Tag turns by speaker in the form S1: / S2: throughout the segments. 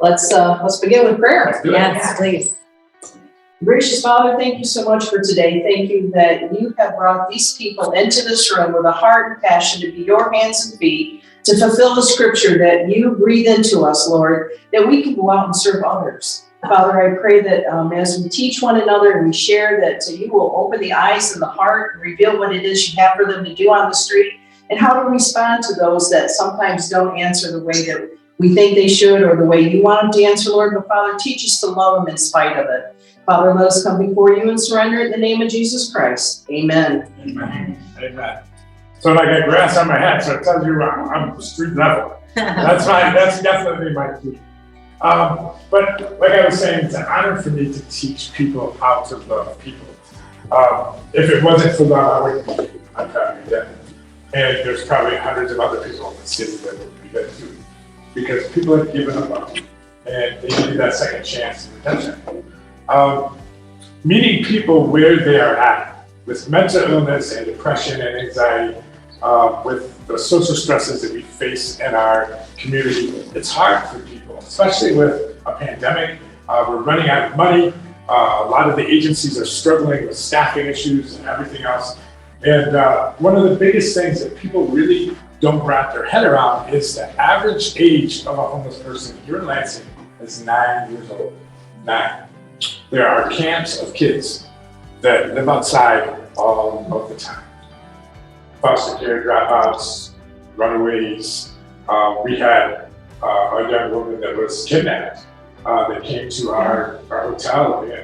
S1: Let's begin with prayer.
S2: Yes, please.
S1: Gracious Father, thank you so much for today. Thank you that you have brought these people into this room with a heart and passion to be your hands and feet, to fulfill the scripture that you breathe into us, Lord, that we can go out and serve others. Father, I pray that as we teach one another and we share, that you will open the eyes and the heart and reveal what it is you have for them to do on the street and how to respond to those that sometimes don't answer the way that we think they should or the way you want them to answer, Lord. But Father, teach us to love them in spite of it. Father, let us come before you and surrender in the name of Jesus Christ. Amen.
S3: Amen. Amen. So I got grass on my head, so it tells you I'm street level. That's definitely my key. But like I was saying, it's an honor for me to teach people how to love people. If it wasn't for love, I wouldn't be here. I'm probably dead. And there's probably hundreds of other people in the city that would be dead too. Because people have given up on them, and they need that second chance and redemption. Meeting people where they are at, with mental illness and depression and anxiety, with the social stresses that we face in our community, it's hard for people, especially with a pandemic. We're running out of money. A lot of the agencies are struggling with staffing issues and everything else. And one of the biggest things that people really don't wrap their head around is the average age of a homeless person here in Lansing is 9 years old. 9. There are camps of kids that live outside all of the time. Foster care dropouts, runaways. We had a young woman that was kidnapped that came to our hotel. And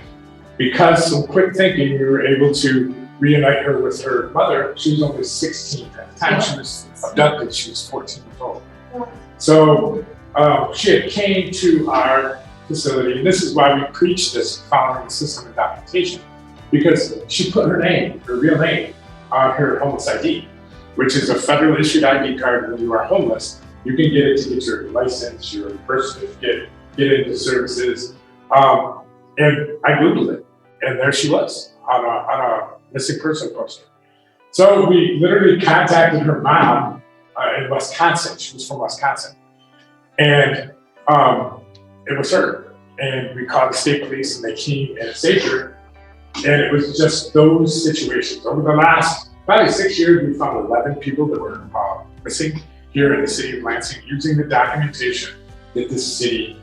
S3: because some quick thinking, we were able to reunite her with her mother. She was only 16 at the time she was abducted. She was 14 years old. So she had came to our facility, and this is why we preach this following the system of documentation, because she put her name, her real name, on her homeless ID, which is a federal issued ID card. When you are homeless, you can get it to get your license, your birth certificate, get into services. And I Googled it, and there she was on a missing person poster. So we literally contacted her mom in Wisconsin. She was from Wisconsin. And it was her. And we called the state police, and they came and saved her. And it was just those situations. Over the last probably 6 years, we found 11 people that were missing here in the city of Lansing using the documentation that the city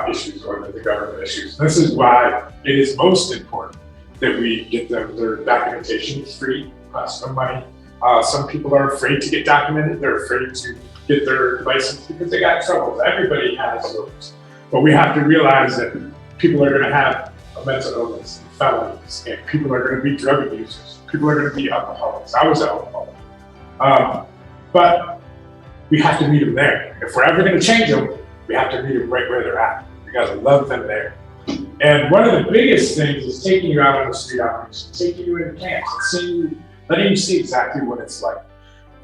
S3: issues or that the government issues. This is why it is most important that we get them their documentation free, costs no money. Some people are afraid to get documented. They're afraid to get their license because they got troubles. Everybody has those. But we have to realize that people are going to have a mental illness and felonies, and people are going to be drug abusers. People are going to be alcoholics. I was an alcoholic. But we have to meet them there. If we're ever going to change them, we have to meet them right where they're at. We got to love them there. And one of the biggest things is taking you out on the street outreach, taking you into camps, and letting you see exactly what it's like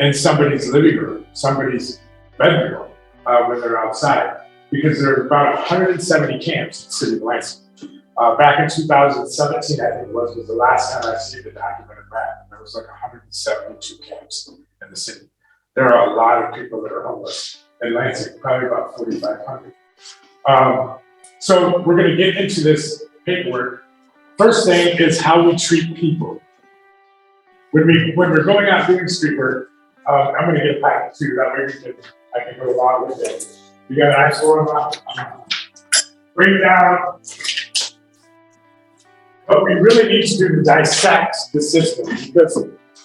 S3: in somebody's living room, somebody's bedroom when they're outside. Because there are about 170 camps in the city of Lansing. Back in 2017, I think it was the last time I see the documented map. There was like 172 camps in the city. There are a lot of people that are homeless in Lansing, probably about 4,500. So we're going to get into this paperwork. First thing is how we treat people. When we're going out doing street work, I'm going to get a packet too. That way I can go along with it. You got an ice for them? Bring down. What we really need to do is dissect the system, because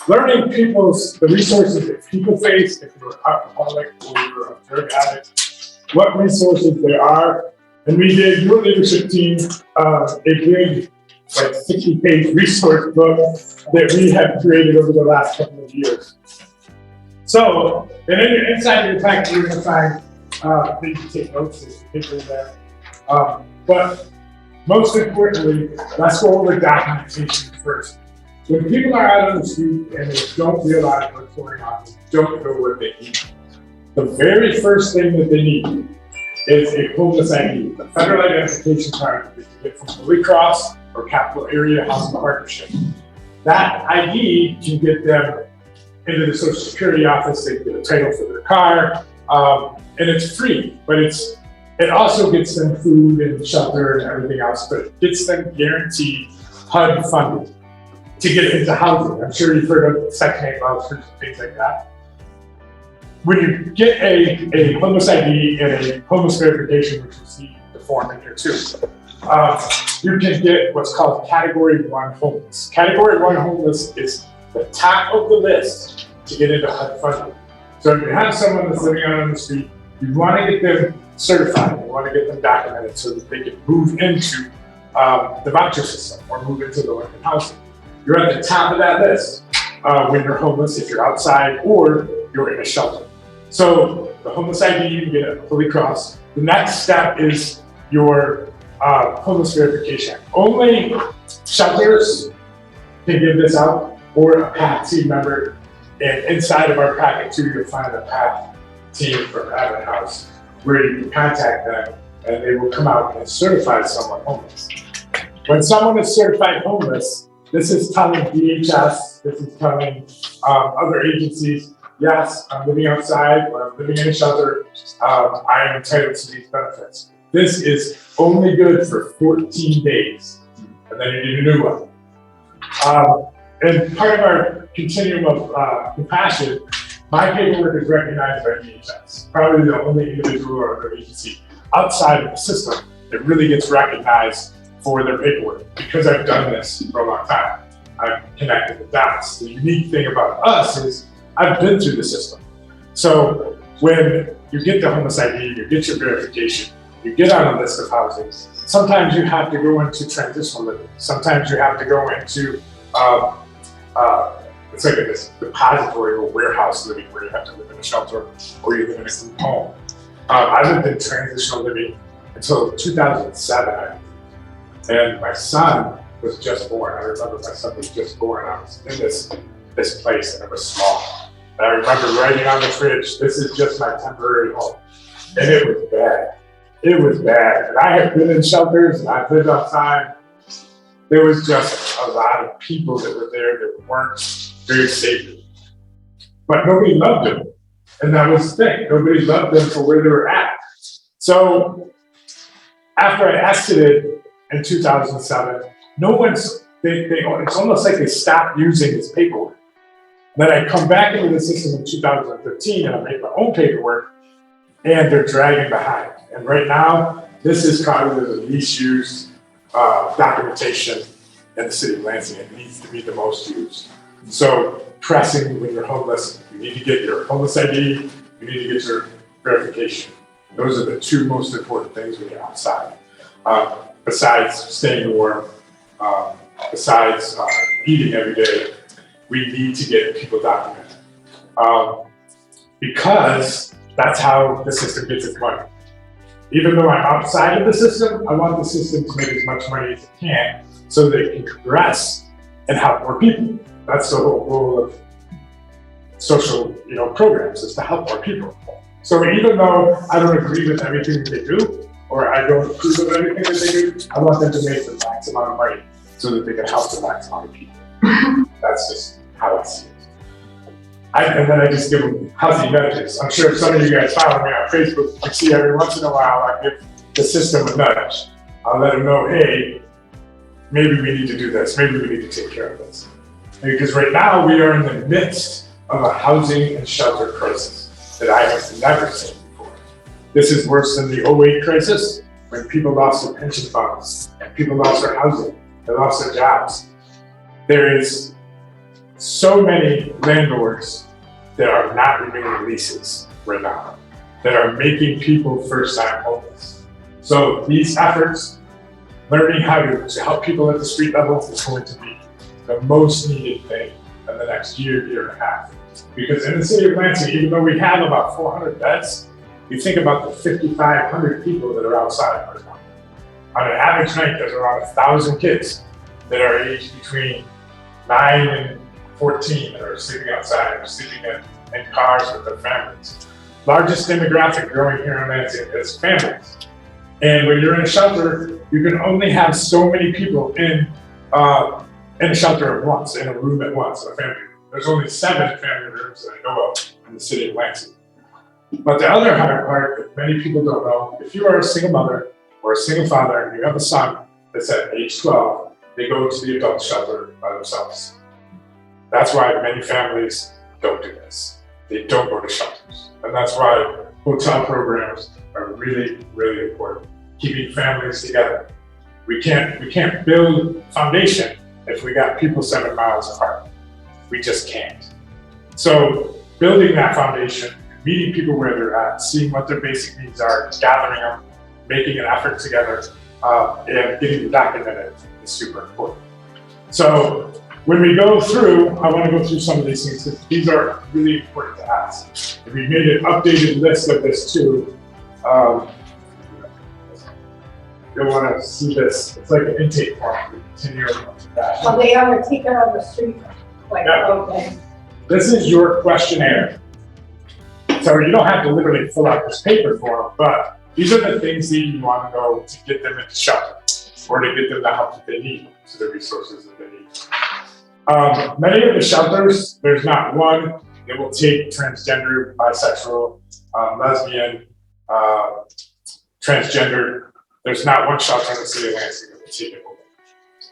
S3: learning the resources that people face, if you're an alcoholic or you're a drug addict, what resources there are. And we did, your leadership team, a big, 60-page resource book that we have created over the last couple of years. So, and inside your packet, you're going to find things to take notes, there's paper in there. But most importantly, let's go over documentation first. When people are out on the street and they don't realize what's going on, they don't know what they need, the very first thing that they need is a homeless ID, the federal identification card that you get from Blue Cross or Capital Area Housing Partnership. That ID can get them into the Social Security office. They get a title for their car, and it's free, but it's It also gets them food and shelter and everything else, but it gets them guaranteed HUD funding to get into housing. I'm sure you've heard of Section 8 vouchers and things like that. When you get a homeless ID and a homeless verification, which we see the form in here too, you can get what's called Category 1 homeless. Category 1 homeless is the top of the list to get into HUD funding. So if you have someone that's living out on the street, you want to get them certified, you want to get them documented so that they can move into the voucher system or move into the low-income housing. You're at the top of that list when you're homeless, if you're outside or you're in a shelter. So the homeless ID, you can get it fully crossed. The next step is your homeless verification. Only shelters can give this out, or a PATH team member. And inside of our packet too, you'll find a PATH team from Advent House where you can contact them and they will come out and certify someone homeless. When someone is certified homeless, this is telling DHS, this is telling other agencies, yes, I'm living outside or I'm living in a shelter, I am entitled to these benefits. This is only good for 14 days, and then you need a new one. And part of our continuum of compassion, my paperwork is recognized by DHS. Probably the only individual or other agency outside of the system that really gets recognized for their paperwork, because I've done this for a long time. I'm connected with dots. The unique thing about us is I've been through the system. So when you get the homeless ID, you get your verification, you get on a list of housing, sometimes you have to go into transitional living. Sometimes you have to go into it's like a depository or warehouse living where you have to live in a shelter or you live in a group home. I lived in transitional living until 2007, I think. And my son was just born. I remember my son was just born. I was in this place and it was small. And I remember writing on the fridge, "This is just my temporary home." And it was bad. It was bad. And I have been in shelters and I've lived outside. There was just a lot of people that were there that weren't very safe. But nobody loved them. And that was the thing. Nobody loved them for where they were at. So after I exited in 2007, it's almost like they stopped using this paperwork. Then I come back into the system in 2015 and I make my own paperwork and they're dragging behind. And right now, this is probably the least used documentation in the city of Lansing. It needs to be the most used. So pressing when you're homeless, you need to get your homeless ID, you need to get your verification. Those are the two most important things when you're outside. Besides staying warm, besides eating every day, we need to get people documented. Because that's how the system gets its money. Even though I'm outside of the system, I want the system to make as much money as it can so that it can progress and help more people. That's the whole goal of social, programs, is to help more people. So even though I don't agree with everything that they do, or I don't approve of everything that they do, I want them to make the max amount of money so that they can help the max amount of people. That's just how I see it. And then I just give them healthy nudges. I'm sure if some of you guys follow me on Facebook, you see every once in a while I give the system a nudge. I'll let them know, hey, maybe we need to do this. Maybe we need to take care of this. Because right now we are in the midst of a housing and shelter crisis that I have never seen before. This is worse than the 08 crisis, when people lost their pension funds and people lost their housing, they lost their jobs. There is so many landlords that are not renewing leases right now, that are making people first-time homeless. So these efforts, learning how to help people at the street level, is going to be the most needed thing in the next year and a half. Because in the city of Lansing, even though we have about 400 beds, you think about the 5,500 people that are outside right now. On an average night, there's around 1,000 kids that are aged between 9 and 14 that are sleeping outside or sleeping in cars with their families. Largest demographic growing here in Lansing is families. And when you're in a shelter, you can only have so many people in a shelter at once, in a room at once, in a family room. There's only 7 family rooms that I know of in the city of Lansing. But the other hard part that many people don't know, if you are a single mother or a single father and you have a son that's at age 12, they go to the adult shelter by themselves. That's why many families don't do this. They don't go to shelters. And that's why hotel programs are really, really important. Keeping families together. We can't build foundation if we got people 7 miles apart. We just can't. So building that foundation, meeting people where they're at, seeing what their basic needs are, gathering them, making an effort together, and getting them documented is super important. So when we go through, I want to go through some of these things because these are really important to ask. And we made an updated list of this too. You'll want to see this. It's like an intake form. We continue on to that.
S2: Well, they are taken on the street. Like,
S3: Yeah.
S2: okay.
S3: This is your questionnaire. So you don't have to literally fill out this paper form, but these are the things that you want to know to get them into shelter or to get them the help that they need, to the resources that they need. Many of the shelters, there's not one that will take transgender, bisexual, lesbian, transgender. There's not one shelter in the city of Lansing that will take it away.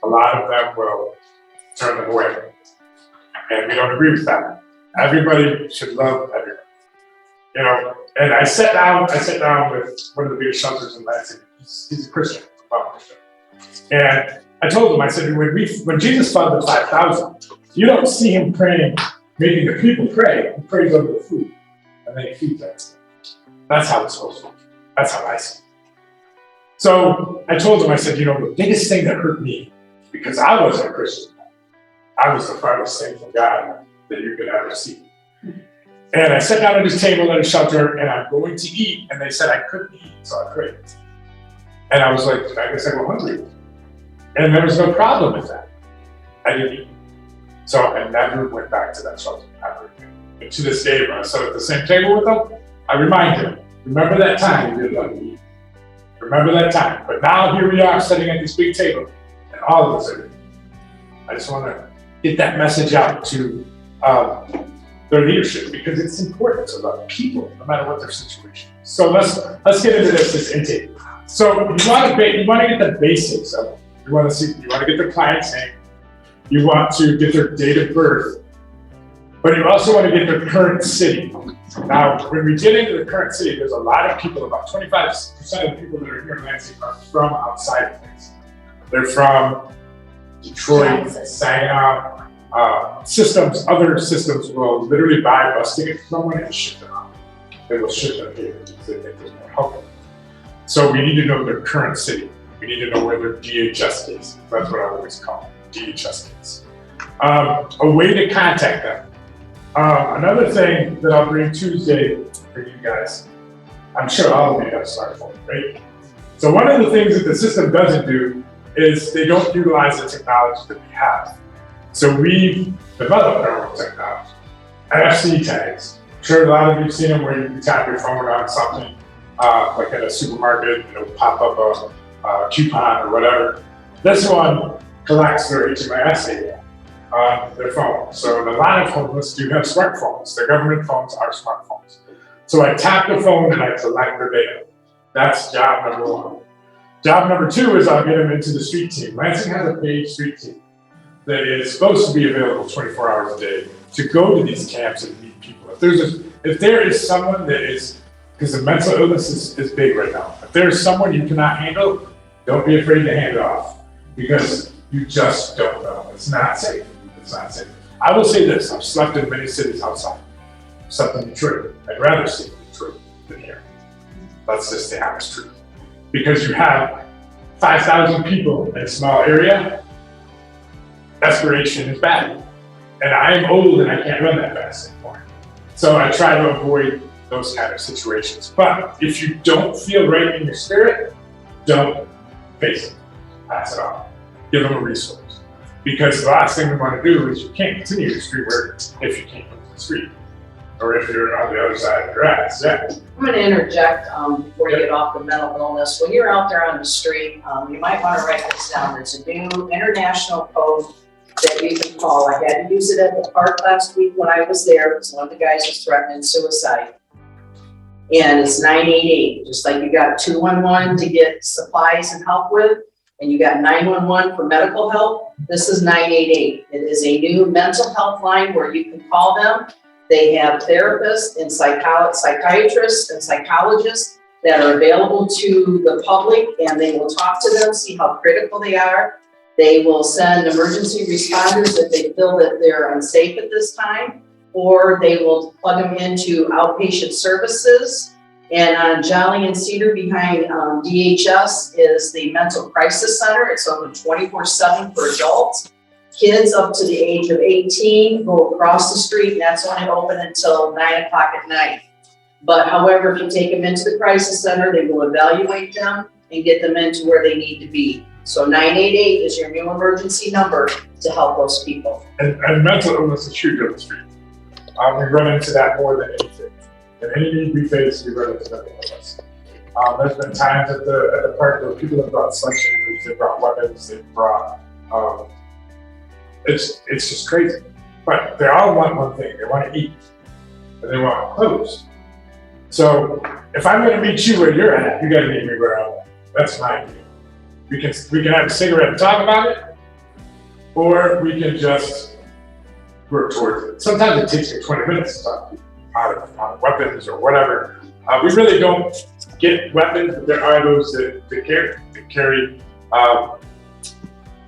S3: A lot of them will turn them away. And we don't agree with that. Everybody should love everybody. You know, and I sat down with one of the biggest shelters in Lansing. He's a Christian, and I told him, I said, when Jesus fed the 5,000, you don't see him praying, making the people pray. He prays over the food, and then he feeds them. That's how it's supposed to be. That's how I see it. So I told him, I said, you know, the biggest thing that hurt me, because I wasn't a Christian, I was the farthest thing from God that you could ever see. And I sat down at his table at a shelter, and I'm going to eat, and they said I couldn't eat, so I prayed. And I was like, I guess I go hungry. And there was no problem with that. I didn't eat. So I never went back to that shelter ever again. And to this day, when I sat at the same table with him, I remind him, remember that time you didn't let me eat. Remember that time. But now here we are sitting at this big table, and all of us are eating. I just want to get that message out to their leadership, because it's important to love people, no matter what their situation is. So let's get into this intake. So you want to get the basics of it. You want to get the client's name. You want to get their date of birth, but you also want to get their current city. Now, when we get into the current city, there's a lot of people. About 25% of the people that are here in Lansing are from outside of Lansing. They're from Detroit, Saginaw. Other systems will literally buy a bus ticket from someone and ship them out. They will ship them here because they think there's more help. So we need to know their current city. We need to know where their DHS is. That's what I always call them, DHS is. A way to contact them. Another thing that I'll bring Tuesday for you guys, I'm sure all of you have smartphones, right? So one of the things that the system doesn't do is they don't utilize the technology that we have. So we've developed our own technology. NFC tags. I'm sure a lot of you have seen them where you can tap your phone on something, like at a supermarket, it'll pop up a coupon or whatever. This one collects their HMIS data on their phone. So a lot of homeless do have smartphones. Their government phones are smartphones. So I tap the phone and I collect their data. That's job number one. Job number two is I'll get them into the street team. Lansing has a paid street team that is supposed to be available 24 hours a day to go to these camps and meet people. If there is someone that is, because the mental illness is big right now. If there is someone you cannot handle, don't be afraid to hand it off, because you just don't know. It's not safe. It's not safe. I will say this, I've slept in many cities outside. I've slept in Detroit. I'd rather sleep in Detroit than here. That's just the honest truth. Because you have 5,000 people in a small area, desperation is bad. And I am old and I can't run that fast anymore. So I try to avoid those kind of situations. But if you don't feel right in your spirit, don't face it. Pass it off. Give them a resource. Because the last thing we want to do is you can't continue your street work if you can't go to the street. Or if you're on the other side of the grass. Yeah.
S1: I'm going to interject before you get off the mental illness. When you're out there on the street, you might want to write this down. There's a new international code that you can call. I had to use it at the park last week when I was there because one of the guys was threatening suicide. And it's 988, just like you got 211 to get supplies and help with, and you got 911 for medical help. This is 988. It is a new mental health line where you can call them. They have therapists and psychiatrists and psychologists that are available to the public, and they will talk to them, see how critical they are. They will send emergency responders if they feel that they're unsafe at this time, or they will plug them into outpatient services. And on Jolly and Cedar behind DHS is the Mental Crisis Center. It's open 24/7 for adults. Kids up to the age of 18 go across the street, and that's only open until 9 o'clock at night. But however, if you take them into the crisis center, they will evaluate them and get them into where they need to be. So 988 is your new emergency number to help those people.
S3: And mental illness is huge on the street. We run into that more than anything. And any need we face, we run into mental illness. There's been times at the park where people have brought sledgehammers, they brought weapons, they brought, it's just crazy. But they all want one thing, they want to eat, and they want clothes. So if I'm gonna meet you where you're at, you gotta meet me where I'm at. That's my idea. We can have a cigarette and talk about it, or we can just work towards it. Sometimes it takes me 20 minutes to talk to you on weapons or whatever. We really don't get weapons, but there are those that carry.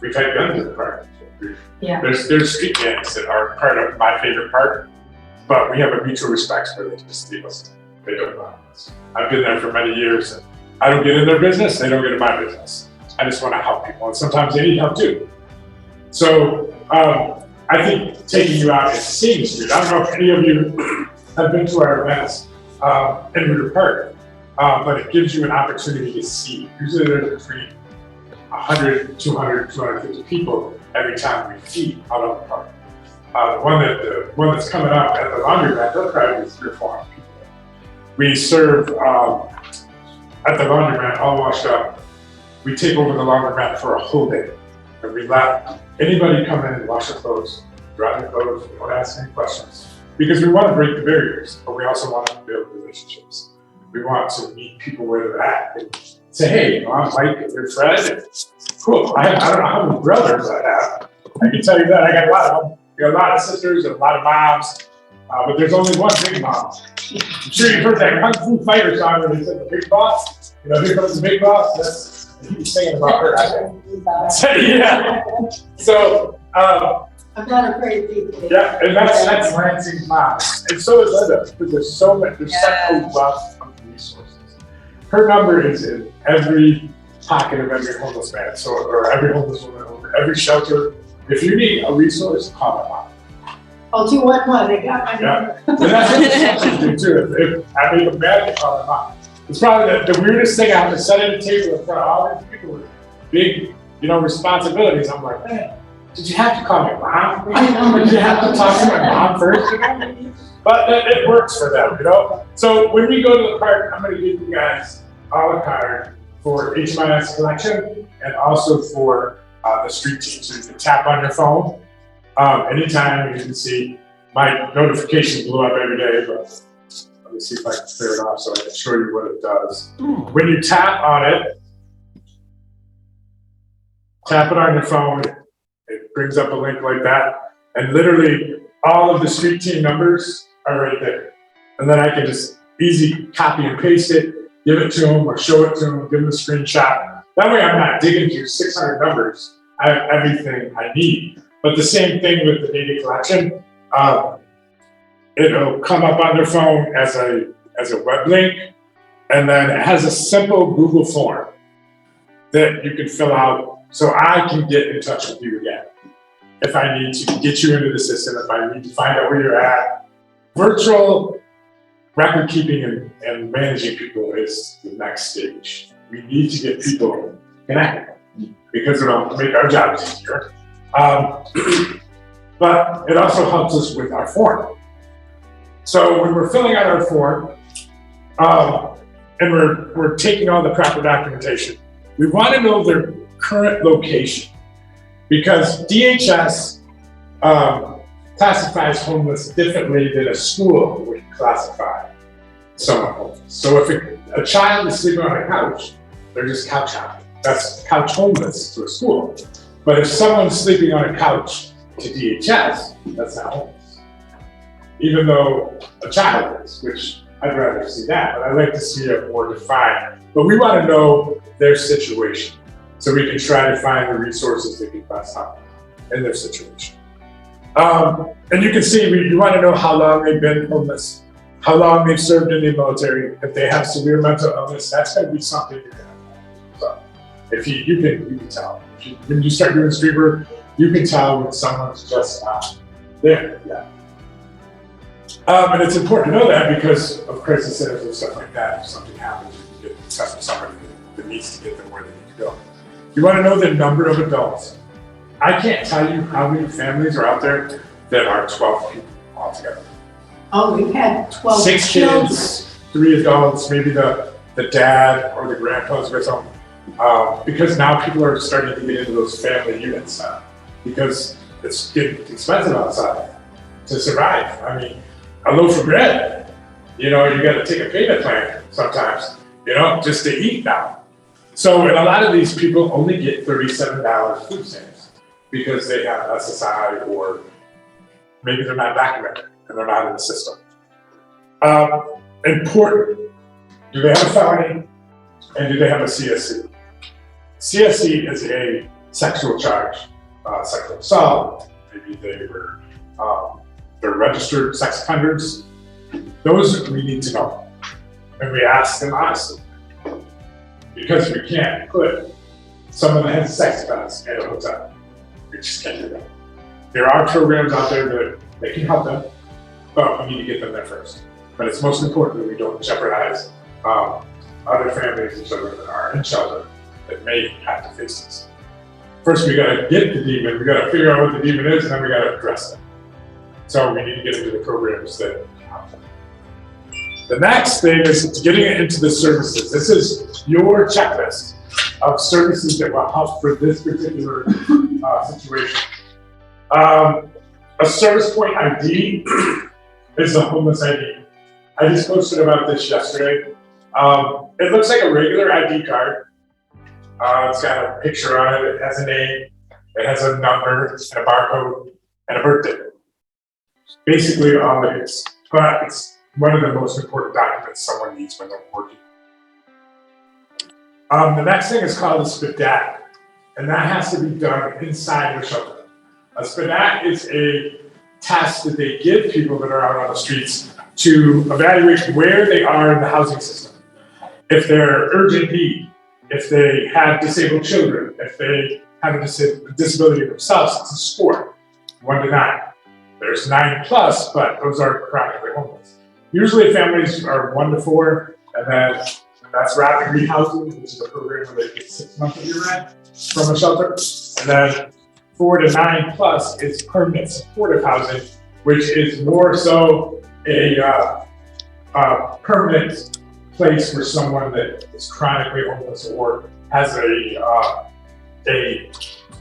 S3: We've had guns in the park.
S2: Yeah.
S3: There's street gangs that are part of my favorite park, but we have a mutual respect where they just leave us. They don't bother us. I've been there for many years, and I don't get in their business, they don't get in my business. I just want to help people, and sometimes they need help too. So I think taking you out and seeing the street, I don't know if any of you have been to our events in Ritter Park, but it gives you an opportunity to see. Usually there's between 100, 200, 250 people every time we feed out of the park. The one that's coming up at the laundromat, they'll probably be 300 or 400 people. We serve at the laundromat, all washed up. We take over the laundromat for a whole day. And we let anybody come in and wash their clothes, dry their clothes, we don't ask any questions. Because we want to break the barriers, but we also want to build relationships. We want to meet people where they're at and say, hey, I'm Mike, and you're Fred. And cool, I don't know how many brothers I have. I can tell you that, I got a lot of them. We got a lot of sisters and a lot of moms, but there's only one big mom. I'm sure you've heard that Kung Fu Fighter song where they said the big boss. You know, here comes the big boss. He was singing about her, I think. Yeah. So,
S2: I'm not afraid of people.
S3: yeah, and that's Lansing's mom. And so is Linda, because there's so much, there's such a wealth of resources. Her number is in every pocket of every homeless man, or every homeless woman, or every shelter. If you need a resource, call my mom.
S2: Oh, 211, they got my number.
S3: And that's what the shelters do too. If I make a bad, they call my mom. It's probably the weirdest thing. I have to sit at a table in front of all these people with big, responsibilities. I'm like, man, did you have to call my mom? Did you have to talk to my mom first? But it works for them, So when we go to the park, I'm going to give you guys all a card for HMIS collection and also for the street team. So you can tap on your phone anytime. You can see my notifications blew up every day, but let me see if I can clear it off so I can show you what it does. When you tap on it, tap it on your phone, it brings up a link like that, and literally all of the street team numbers are right there. And then I can just easy copy and paste it, give it to them or show it to them, give them a screenshot. That way I'm not digging through 600 numbers. I have everything I need. But the same thing with the data collection. It'll come up on their phone as a web link, and then it has a simple Google form that you can fill out so I can get in touch with you again. If I need to get you into the system, if I need to find out where you're at. Virtual record keeping and managing people is the next stage. We need to get people connected because it'll make our jobs easier. But it also helps us with our form. So when we're filling out our form, and we're taking all the proper documentation, we want to know their current location because DHS classifies homeless differently than a school would classify. someone homeless. So if a child is sleeping on a couch, they're just couch hopping. That's couch homeless to a school. But if someone's sleeping on a couch to DHS, that's not homeless. Even though a child is, which I'd rather see that, but I'd like to see it more defined. But we want to know their situation so we can try to find the resources that can best help in their situation. And you can see, you want to know how long they've been homeless, how long they've served in the military. If they have severe mental illness, that's going to be something you're going to have. So if you can tell. When you start doing street work, you can tell when someone's just not there. Yeah. And it's important to know that because of crisis centers and stuff like that. If something happens, you can get in touch with somebody that needs to get them where they need to go. You want to know the number of adults. I can't tell you how many families are out there that are 12 people altogether.
S2: Oh, we've had 12
S3: 6
S2: children.
S3: kids, 3 adults, maybe the dad or the grandpa's with them. Because now people are starting to get into those family units because it's getting expensive outside to survive. I mean, a loaf of bread, you got to take a payment plan sometimes, just to eat now. So, and a lot of these people only get $37 food stamps because they have SSI or maybe they're not documented and they're not in the system. Important, do they have a felony and do they have a CSC? CSC is a sexual charge, sexual assault, maybe they're registered sex offenders. Those we need to know. And we ask them honestly. Because we can't put someone that has a sex offense in a hotel. We just can't do that. There are programs out there that can help them, but we need to get them there first. But it's most important that we don't jeopardize other families and children that are in shelter that may have to face this. First, we gotta get the demon, we gotta figure out what the demon is, and then we gotta address it. So we need to get into the programs that help them. The next thing is getting into the services. This is your checklist of services that will help for this particular situation. A service point ID is the homeless ID. I just posted about this yesterday. It looks like a regular ID card. It's got a picture on it. It has a name. It has a number and a barcode and a birthday. Basically all it is. But it's one of the most important documents someone needs when they're working. The next thing is called a SPDAT, and that has to be done inside the shelter. A SPDAT is a test that they give people that are out on the streets to evaluate where they are in the housing system. If they're urgent need, if they have disabled children, if they have a disability themselves, it's a score, 1 to 9. There's 9+, but those are chronically homeless. Usually families are 1 to 4, and then that's rapid rehousing, which is a program where they get 6 months of your rent from a shelter. And then 4 to 9+ is permanent supportive housing, which is more so a permanent place for someone that is chronically homeless or has a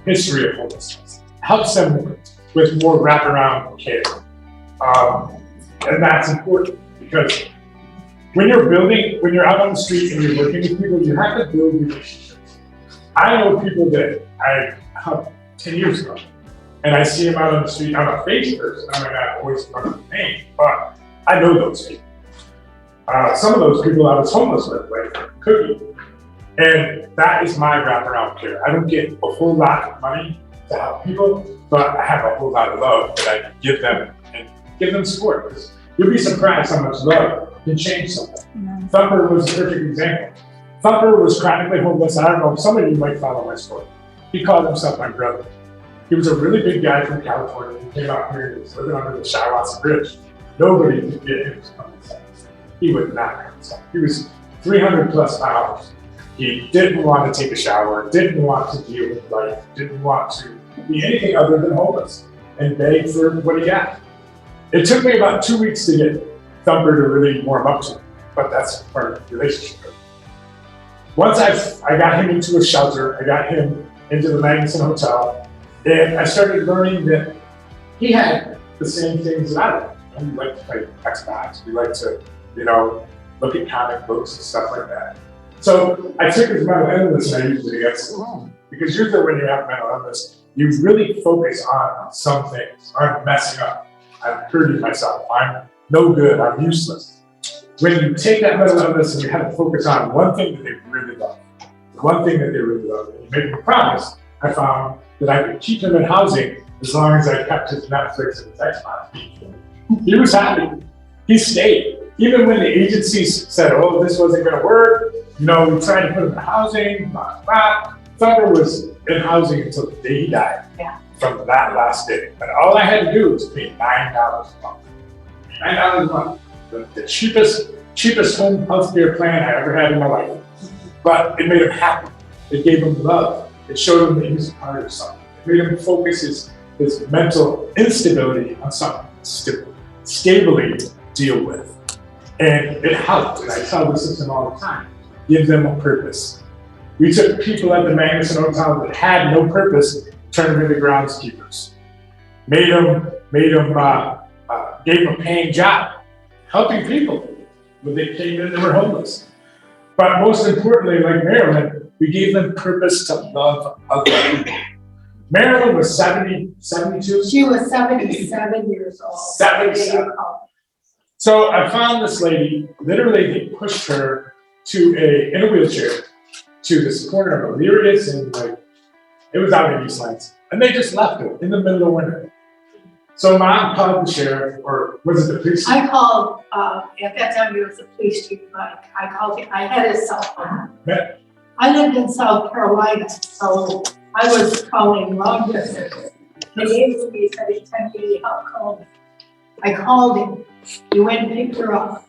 S3: history of homelessness. Helps them with more wraparound care. And that's important because when you're out on the street and you're working with people, you have to build relationships. I know people that I helped 10 years ago, and I see them out on the street. I'm a face person, I might not always remember the name, but I know those people. Some of those people I was homeless with, like Cookie. And that is my wraparound care. I don't get a whole lot of money to help people, but I have a whole lot of love that I can give them and give them support. Because you'll be surprised how much love can change something. Mm-hmm. Thumper was a perfect example. Thumper was chronically homeless. I don't know, some of you might follow my story. He called himself my brother. He was a really big guy from California. He came out here and was living under the Shiawassee Bridge. Nobody could get him to come inside. He would not come inside. He was 300+ pounds. He didn't want to take a shower, didn't want to deal with life, didn't want to be anything other than homeless and beg for what he got. It took me about 2 weeks to get Thumper to really warm up to it, but that's part of the relationship. Once I got him into a shelter, I got him into the Magnuson Hotel, and I started learning that he had the same things that I like. We like to play Xbox, we like to, look at comic books and stuff like that. So I took his mental illness and I used it against him. Because usually when you have mental illness, you really focus on some things. I'm messing up. I'm hurting myself. I'm no good. I'm useless. When you take that mental illness and you have to focus on one thing that they really love, and you make them a promise, I found that I could keep him in housing as long as I kept his Netflix and his Xbox. He was happy. He stayed. Even when the agencies said, oh, this wasn't going to work, we tried to put him in housing, blah, blah. Thunder was in housing until the day he died.
S2: Yeah.
S3: From that last day. And all I had to do was pay $9 a month. $9 a month. The cheapest home health care plan I ever had in my life. But it made him happy. It gave him love. It showed him that he was a part of something. It made him focus his mental instability on something stably deal with. And it helped. And I tell this to them all the time. Give them a purpose. We took people at the Magnuson Hotel that had no purpose, turned them into groundskeepers. Gave them a paying job, helping people when they came in and were homeless. But most importantly, like Marilyn, we gave them purpose to love other people. Marilyn was 72?
S2: She was 77 years old.
S3: 77. So I found this lady, literally they pushed her in a wheelchair to this corner of Illyrius and it was out in Eastlands. And they just left her in the middle of winter. So Mom called the sheriff, or was it the police?
S2: I called, at that time it was the police chief, Mike. I called him, I had his cell phone.
S3: Yeah.
S2: I lived in South Carolina, so I was calling long distance. He gave it to me, he said, anytime you need help, call me. I called him, he went and picked her up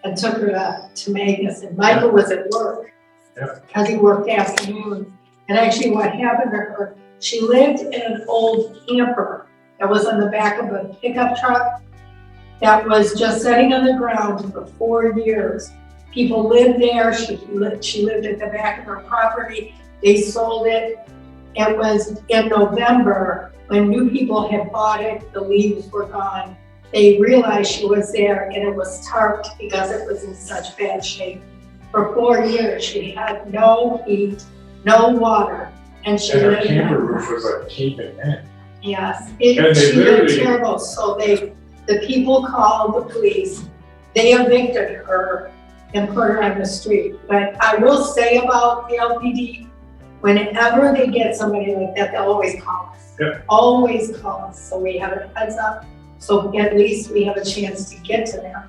S2: and took her to Magnuson. Michael was at work, because he worked afternoons. And actually what happened to her, she lived in an old camper that was on the back of a pickup truck that was just sitting on the ground for 4 years. People lived there, she lived at the back of her property, they sold it. It was in November, when new people had bought it, the leaves were gone. They realized she was there and it was tarped because it was in such bad shape. For 4 years, she had no heat, no water, and she
S3: her
S2: lived in
S3: camper
S2: a
S3: roof was like caving in.
S2: Yes,
S3: And they
S2: she lived
S3: literally-
S2: terrible, so the people called the police, they evicted her and put her on the street. But I will say about the LPD, whenever they get somebody like that, they'll always call us.
S3: Yeah.
S2: Always call us, so we have a heads up, so at least we have a chance to get to them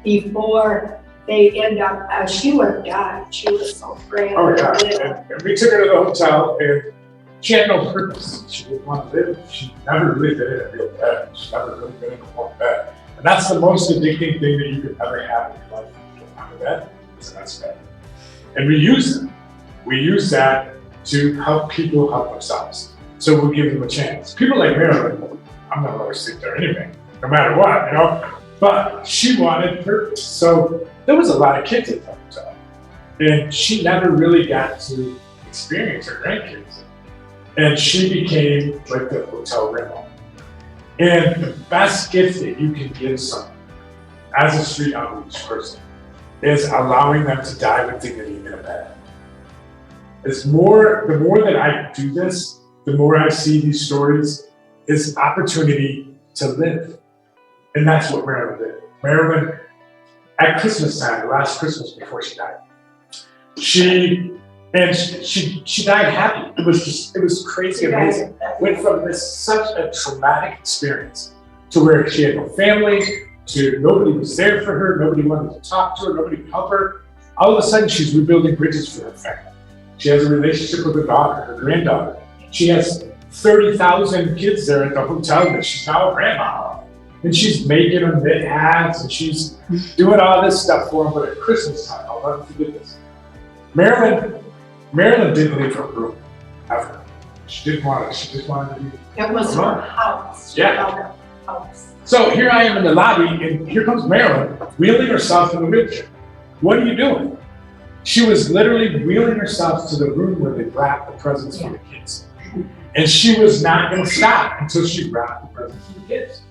S2: before they end up, she would have died, she was so frail.
S3: Oh yeah, and we took her to the hotel and she had no purpose. She didn't want to live. She never really been in a real bed. She never really been in a warm bed. And that's the most addicting thing that you could ever have in your life. You don't have a bed, it's a nice bed. And we use them. We use that to help people help themselves. So we'll give them a chance. People like Marilyn, I'm not going to sit there anyway, no matter what, But she wanted purpose. So there was a lot of kids at the hotel. And she never really got to experience her grandkids. And she became like the hotel grandma. And the best gift that you can give someone as a street outreach person is allowing them to die with dignity in a bed. The more that I do this, the more I see these stories, is opportunity to live. And that's what Marilyn did. Marilyn, at Christmas time, last Christmas before she died, she died happy. It was crazy amazing. Went from such a traumatic experience to where she had no family, to nobody was there for her, nobody wanted to talk to her, nobody could help her. All of a sudden she's rebuilding bridges for her family. She has a relationship with her daughter, her granddaughter. She has 30,000 kids there at the hotel that she's now a grandma. And she's making them knit hats and she's doing all this stuff for them. But at Christmas time, I'll never forget this. Marilyn didn't leave her room ever. She didn't want it. She just wanted to be.
S2: It was her house.
S3: Yeah.
S2: Her house.
S3: So here I am in the lobby, and here comes Marilyn wheeling herself in the wheelchair. What are you doing? She was literally wheeling herself to the room where they wrapped the presents for the kids. And she was not going to stop until she wrapped the presents for the kids.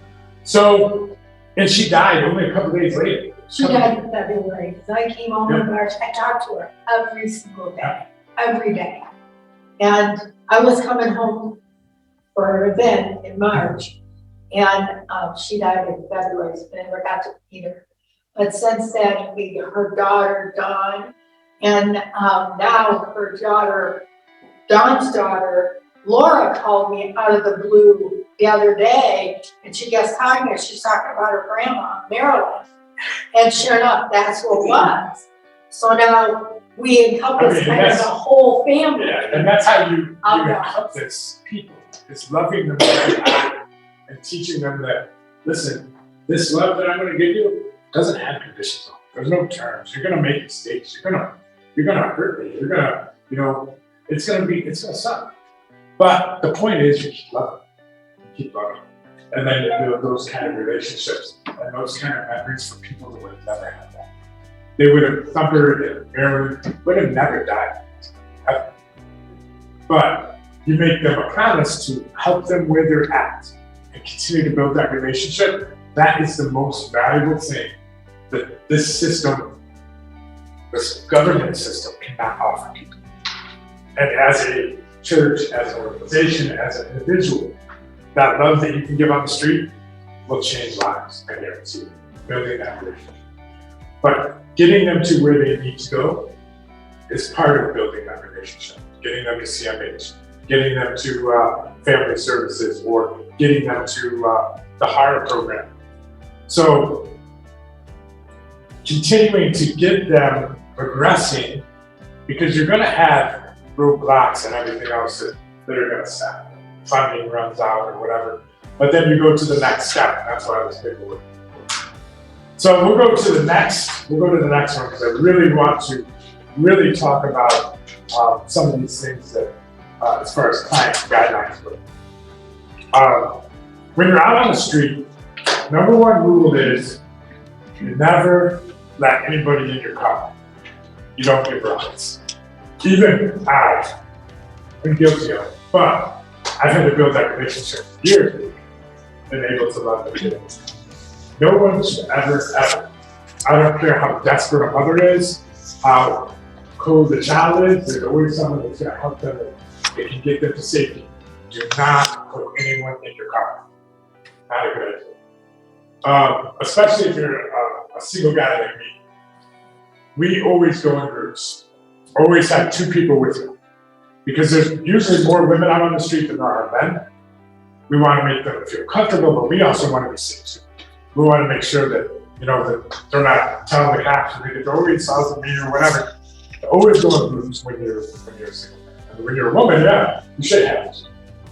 S3: So, and she died only a couple days later.
S2: She died in February, because I came home in March, I talked to her every single day, every day. And I was coming home for an event in March, and she died in February, so I never got to meet her. But since then, her daughter, Dawn, and now her daughter, Dawn's daughter, Laura, called me out of the blue the other day, and she gets talking to her, she's talking about her grandma, Marilyn. And sure enough, that's what it was. So now we encompass kind of the whole family.
S3: Yeah, and that's how you encompass people. It's loving them and teaching them that, listen, this love that I'm going to give you doesn't have conditions on it. There's no terms. You're going to make mistakes. You're going to hurt me. You're going to, it's going to suck. But the point is, you keep loving. You keep loving. And then you build those kind of relationships and those kind of memories for people that would have never had that. They would have, Thumper and Marilyn would have never died. Ever. But you make them a promise to help them where they're at and continue to build that relationship. That is the most valuable thing that this system, this government system, cannot offer people. And as a church, as an organization, as an individual, that love that you can give on the street will change lives, I guarantee you, building that relationship. But getting them to where they need to go is part of building that relationship. Getting them to CMH, getting them to family services, or getting them to the HARA program. So continuing to get them progressing, because you're gonna have roadblocks and everything else that are gonna stop. Funding runs out or whatever, but then you go to the next step. That's why I was big with it. So we'll go to the next one because I really want to really talk about some of these things that, as far as client guidelines go. When you're out on the street, number one rule is you never let anybody in your car. You don't give rides. Even I've been guilty of it, but I've had to build that relationship for years and able to love the kids. No one should ever, I don't care how desperate a mother is, how cold the child is, there's always someone that's going to help them that can get them to safety. Do not put anyone in your car. Not a good idea. Especially if you're a single guy like me. We always go in groups. Always have two people with you. Because there's usually more women out on the street than there are men. We want to make them feel comfortable, but we also want to be safe too. We want to make sure that, that they're not telling the cops that they throw insults at me or whatever. Always go in groups when you're a single man. And when you're a woman, yeah, you should have it.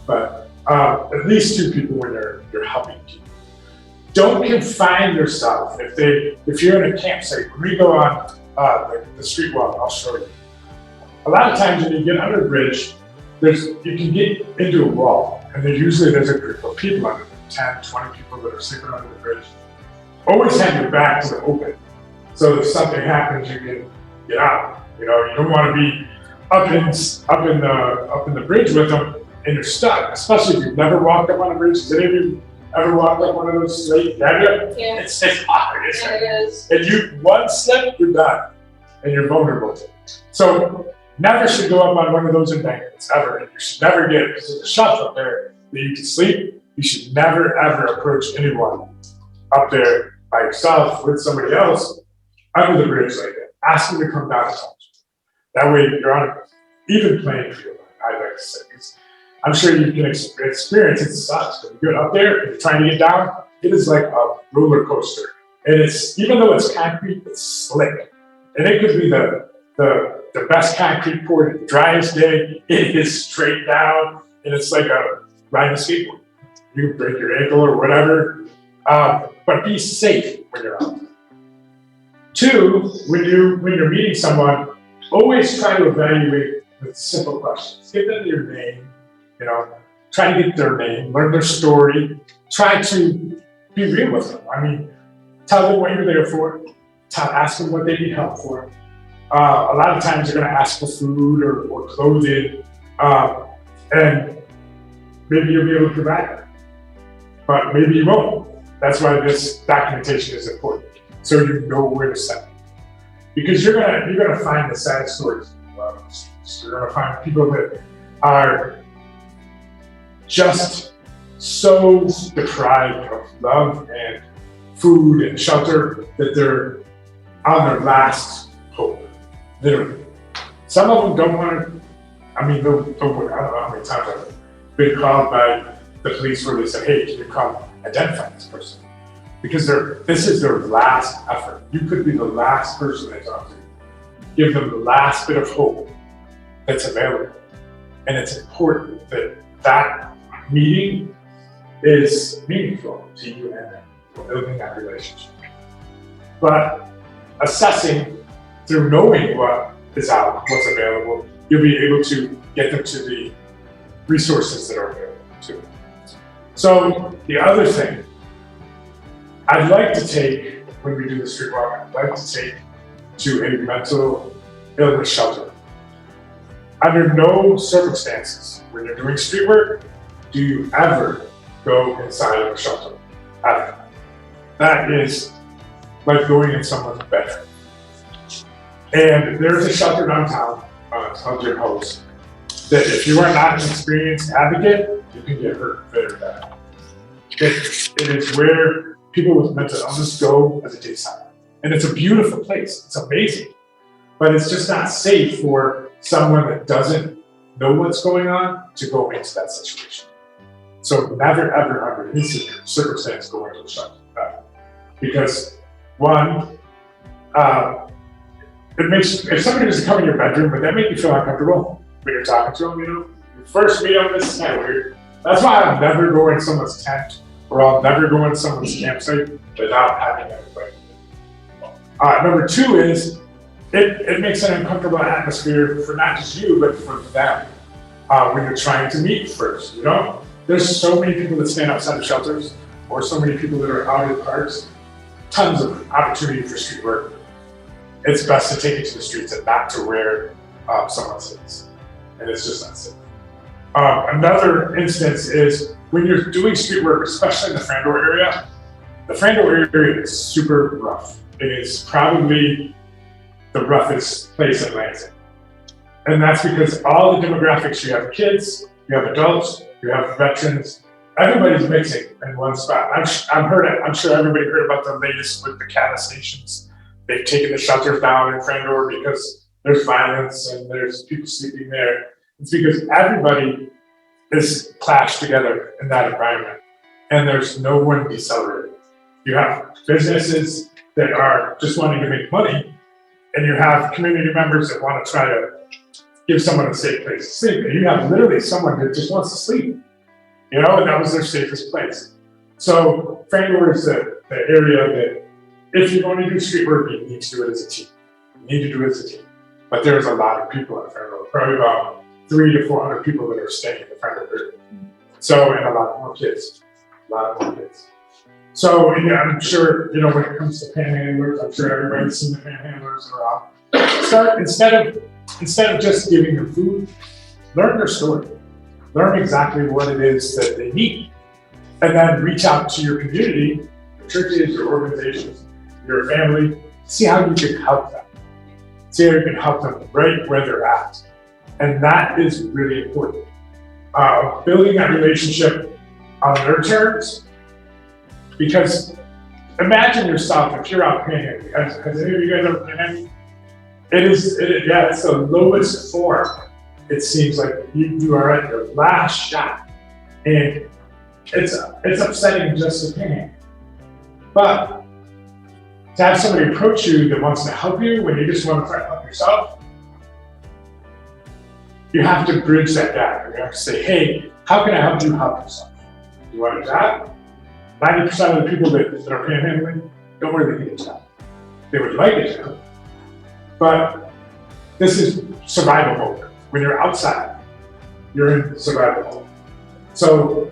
S3: But at least two people when you're helping people. Don't confine yourself. If you're in a campsite, when we go on the street walk, I'll show you. A lot of times when you get under a bridge, you can get into a wall, and there's a group of people under there, 10, 20 people that are sleeping under the bridge. Always have your back to the open, so if something happens, you can get out. You don't want to be up in the bridge with them, and you're stuck. Especially if you've never walked up on a bridge. Has any of you ever walked up one of those straight? Have you?
S1: Yeah.
S3: It's hard, isn't it?
S1: It is.
S3: And one slip, you're done, and you're vulnerable. So never should go up on one of those embankments, ever. And you should never because there's a shelf up there that you can sleep. You should never, ever approach anyone up there by yourself with somebody else under the bridge like that. Ask them to come down and talk to you. That way you're on an even playing field, I like to say. I'm sure you can experience it. Sucks. When you get up there and you're trying to get down, it is like a roller coaster. And even though it's concrete, it's slick. And it could be the best concrete poured, the driest day, it is straight down, and it's like riding a skateboard. You can break your ankle or whatever, but be safe when you're out. Two, when you're meeting someone, always try to evaluate with simple questions. Give them your name, try to get their name, learn their story, try to be real with them. I mean, tell them what you're there for, ask them what they need help for. A lot of times they're going to ask for food or clothing, and maybe you'll be able to provide that. But maybe you won't. That's why this documentation is important. so you know where to send them. Because you're gonna find the sad stories. You're gonna find people that are just so deprived of love and food and shelter that they're on their last hope, literally. Some of them don't want to, I mean, I don't know how many times I've been called by the police where they said, hey, can you come identify this person? Because this is their last effort. You could be the last person they talk to. Give them the last bit of hope that's available. And it's important that that meeting is meaningful to you and them, building that relationship. But assessing through knowing what is out, what's available, you'll be able to get them to the resources that are available too. So the other thing I'd like to take when we do the street walk, I'd like to take to a mental illness shelter. Under no circumstances, when you're doing street work, do you ever go inside of a shelter. Ever. That is like going in someone's bedroom. And there's a shelter downtown, it's called Jim Host, that if you are not an experienced advocate, you can get hurt very bad. It is where people with mental illness go as a daytime. And it's a beautiful place, it's amazing. But it's just not safe for someone that doesn't know what's going on to go into that situation. So never, ever, under any circumstance go into a shelter. Because one, it makes, if somebody doesn't come in your bedroom, would that make you feel uncomfortable when you're talking to them, you know? You first meet them, this is kind of weird. That's why I'll never go in someone's tent, or I'll never go in someone's campsite without having everybody. Number two is, it makes an uncomfortable atmosphere for not just you, but for them when you're trying to meet first, you know? There's so many people that stand outside of shelters, or so many people that are out in parks, tons of opportunity for street work. It's best to take it to the streets and not to where someone sits. And it's just not safe. Another instance is when you're doing street work, especially in the Frandor area, the Frandor area is super rough. It is probably the roughest place in Lansing. And that's because all the demographics, you have kids, you have adults, you have veterans, everybody's mixing in one spot. I'm sure everybody heard about the latest with the cattle stations. They've taken the shelters down in Frandor because there's violence and there's people sleeping there. It's because everybody is clashed together in that environment and there's no one decelerating. You have businesses that are just wanting to make money, and you have community members that want to try to give someone a safe place to sleep. And you have literally someone that just wants to sleep, you know, and that was their safest place. So Frandor is the area that if you're going to do street work, you need to do it as a team. You need to do it as a team. But there's a lot of people at Frandor, probably about 300 to 400 people that are staying in the Frandor area. So, and a lot more kids, So, yeah, I'm sure, you know, when it comes to panhandlers, I'm sure everybody's seen the panhandlers around. Instead of just giving them food, learn their story. Learn exactly what it is that they need. And then reach out to your community, your churches, your organizations, your family, see how you can help them. See how you can help them right where they're at. And that is really important. Building that relationship on their terms, because imagine yourself if you're out panhandling. Has any of you guys ever panhandled? It's the lowest form. It seems like you are at your last shot. And it's upsetting just to panhandle. But to have somebody approach you that wants to help you when you just want to try to help yourself, you have to bridge that gap. You have to say, hey, how can I help you help yourself? You want a job? 90% of the people that are panhandling don't really need a job. They would like a job, but this is survival mode. When you're outside, you're in survival mode. So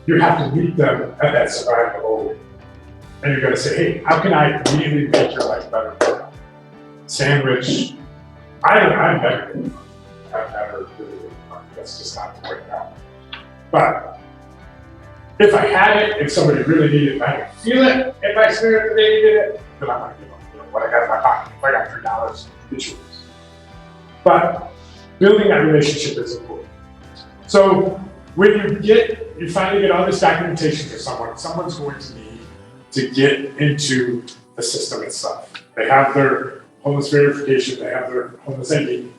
S3: you have to meet them at that survival mode. And you're gonna say, hey, how can I immediately make your life better? Sandwich, I'm better than you. I've never really been fun. That's just not the way now. But if I had it, if somebody really needed it, I could feel it in my spirit that they needed it, that I'm gonna give them, what I got in my pocket. If I got $3, it's yours. But building that relationship is important. So when you finally get all this documentation for someone's going to need to get into the system itself. They have their homeless verification, they have their homeless ID.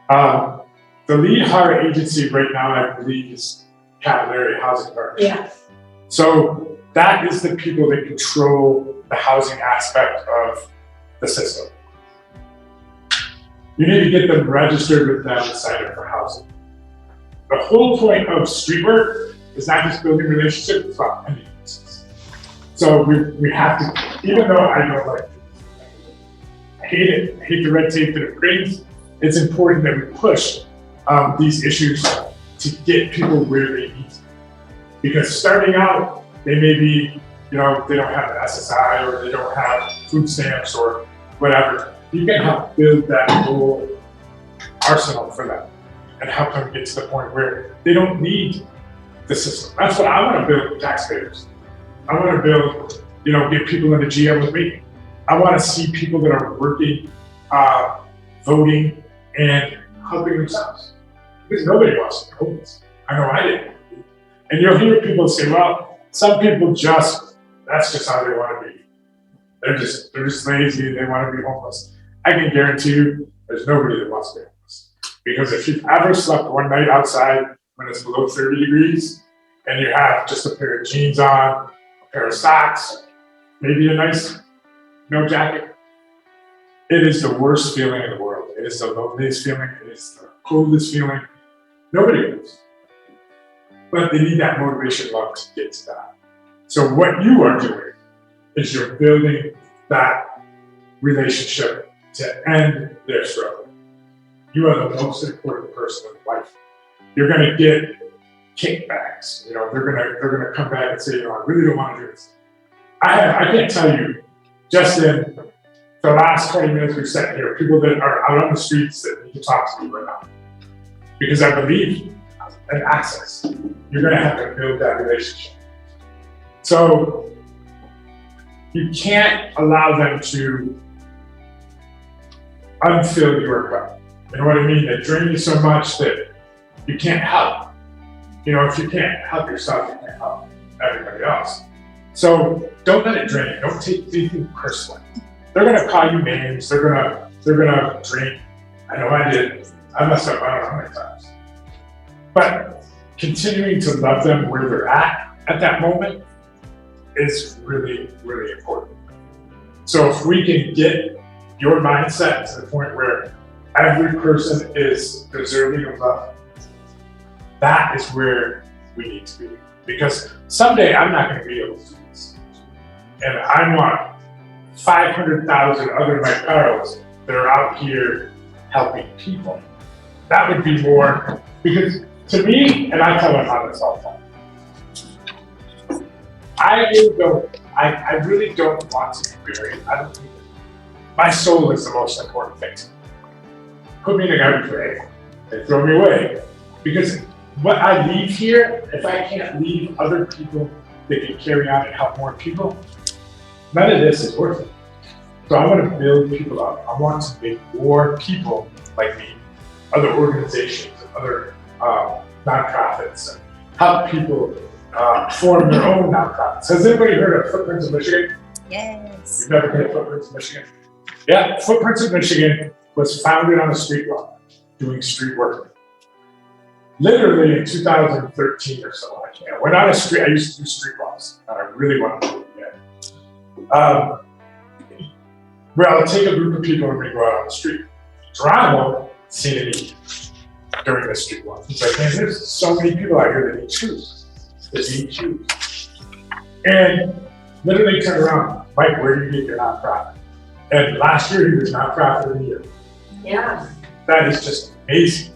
S3: The lead hire agency right now, I believe, is Cavalry Housing Partnership.
S2: Yeah.
S3: So that is the people that control the housing aspect of the system. You need to get them registered with them and sign up for housing. The whole point of street work is not just building relationships, it's about ending business. So we have to, even though I don't like it, I hate the red tape that it brings, it's important that we push these issues to get people where they need to. Because starting out, they may be, they don't have an SSI or they don't have food stamps or whatever. You can help build that whole arsenal for them and help them get to the point where they don't need the system. That's what I want to build with taxpayers. I want to build, get people in the GM with me. I want to see people that are working, voting, and helping themselves. Because nobody wants to be homeless. I know I didn't. And you'll hear people say, well, some people that's just how they want to be. They're just lazy, they want to be homeless. I can guarantee you, there's nobody that wants to be homeless. Because if you've ever slept one night outside when it's below 30 degrees, and you have just a pair of jeans on, a pair of socks, maybe a nice jacket, it is the worst feeling in the world. It is the loneliest feeling, it is the coldest feeling. Nobody knows. But they need that motivation love to get to that. So what you are doing is you're building that relationship to end their struggle. You are the most important person in life. You're going to get kickbacks. They're gonna come back and say, I really don't want to do this. I can't tell you, just in the last 20 minutes we've sat here, people that are out on the streets that need to talk to me right now. Because I believe in access. You're going to have to build that relationship. So you can't allow them to unfill your cup. You know what I mean? They drain you so much that you can't help. If you can't help yourself, you can't help everybody else. So don't let it drain you. Don't take anything personally. They're going to call you names. They're gonna drain. I know I did. I messed up, I don't know how many times. But continuing to love them where they're at that moment is really, really important. So if we can get your mindset to the point where every person is deserving of love, that is where we need to be. Because someday I'm not going to be able to do this. And I want 500,000 other Mike Karls that are out here helping people. That would be more, because to me, and I tell them how this all the time, I really don't want to be buried. I don't need it. My soul is the most important thing. Put me in a garbage bag and throw me away. Because what I leave here, if I can't leave other people that can carry on and help more people, none of this is worth it. So I want to build people up. I want to make more people like me, other organizations, other nonprofits, and help people form their own nonprofits. Has anybody heard of Footprints of Michigan?
S4: Yes.
S3: You've never heard of Footprints of Michigan? Yeah, Footprints of Michigan was founded on a street block, doing street work. Literally in 2013 or so, I went on a street, I used to do street walks, and I really want to do it again. Where I'll take a group of people and we go out on the street. Geronimo seen a need during this street walk. He's like, man, there's so many people out here that need shoes. That need shoes. And literally turned around, Mike, where do you get your nonprofit? And last year he was nonprofit of the year.
S2: Yeah.
S3: That is just amazing.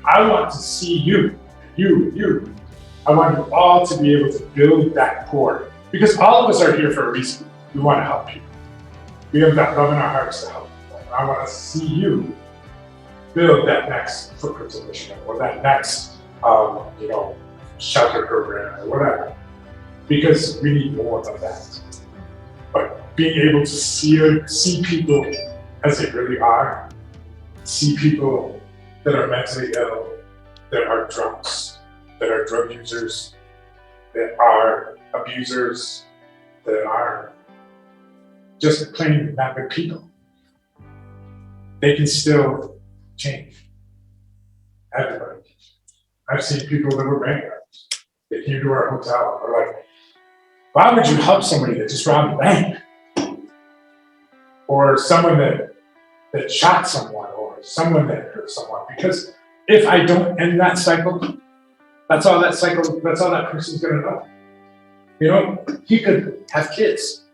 S3: I want to see you. I want you all to be able to build that core. Because all of us are here for a reason. We want to help people. We have that love in our hearts to help people. And I want to see you build that next Footprints of Michigan or that next, shelter program or whatever. Because we need more of that. But being able to see people as they really are, see people that are mentally ill, that are drunks, that are drug users, that are abusers, that are just plain not good people. They can still change. Everybody. I've seen people that were bankrupt. They came to our hotel. We're like, why would you help somebody that just robbed a bank? Or someone that shot someone, or someone that hurt someone? Because if I don't end that cycle, that's all that person's gonna know. You know, he could have kids.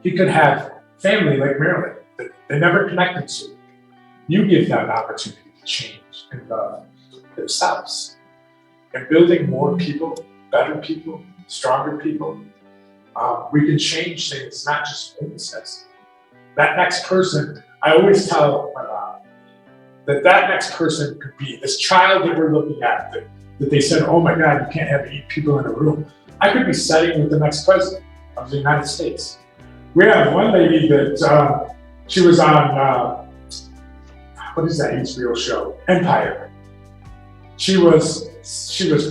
S3: He could have family like Marilyn that they never connected to. You give them an opportunity to change and love themselves. And building more people, better people, stronger people, we can change things, not just homelessness. That next person, I always tell my mom that next person could be this child that we're looking at, that they said, oh my God, you can't have 8 people in a room. I could be sitting with the next president of the United States. We have one lady that she was on, what is that HBO show? Empire. She was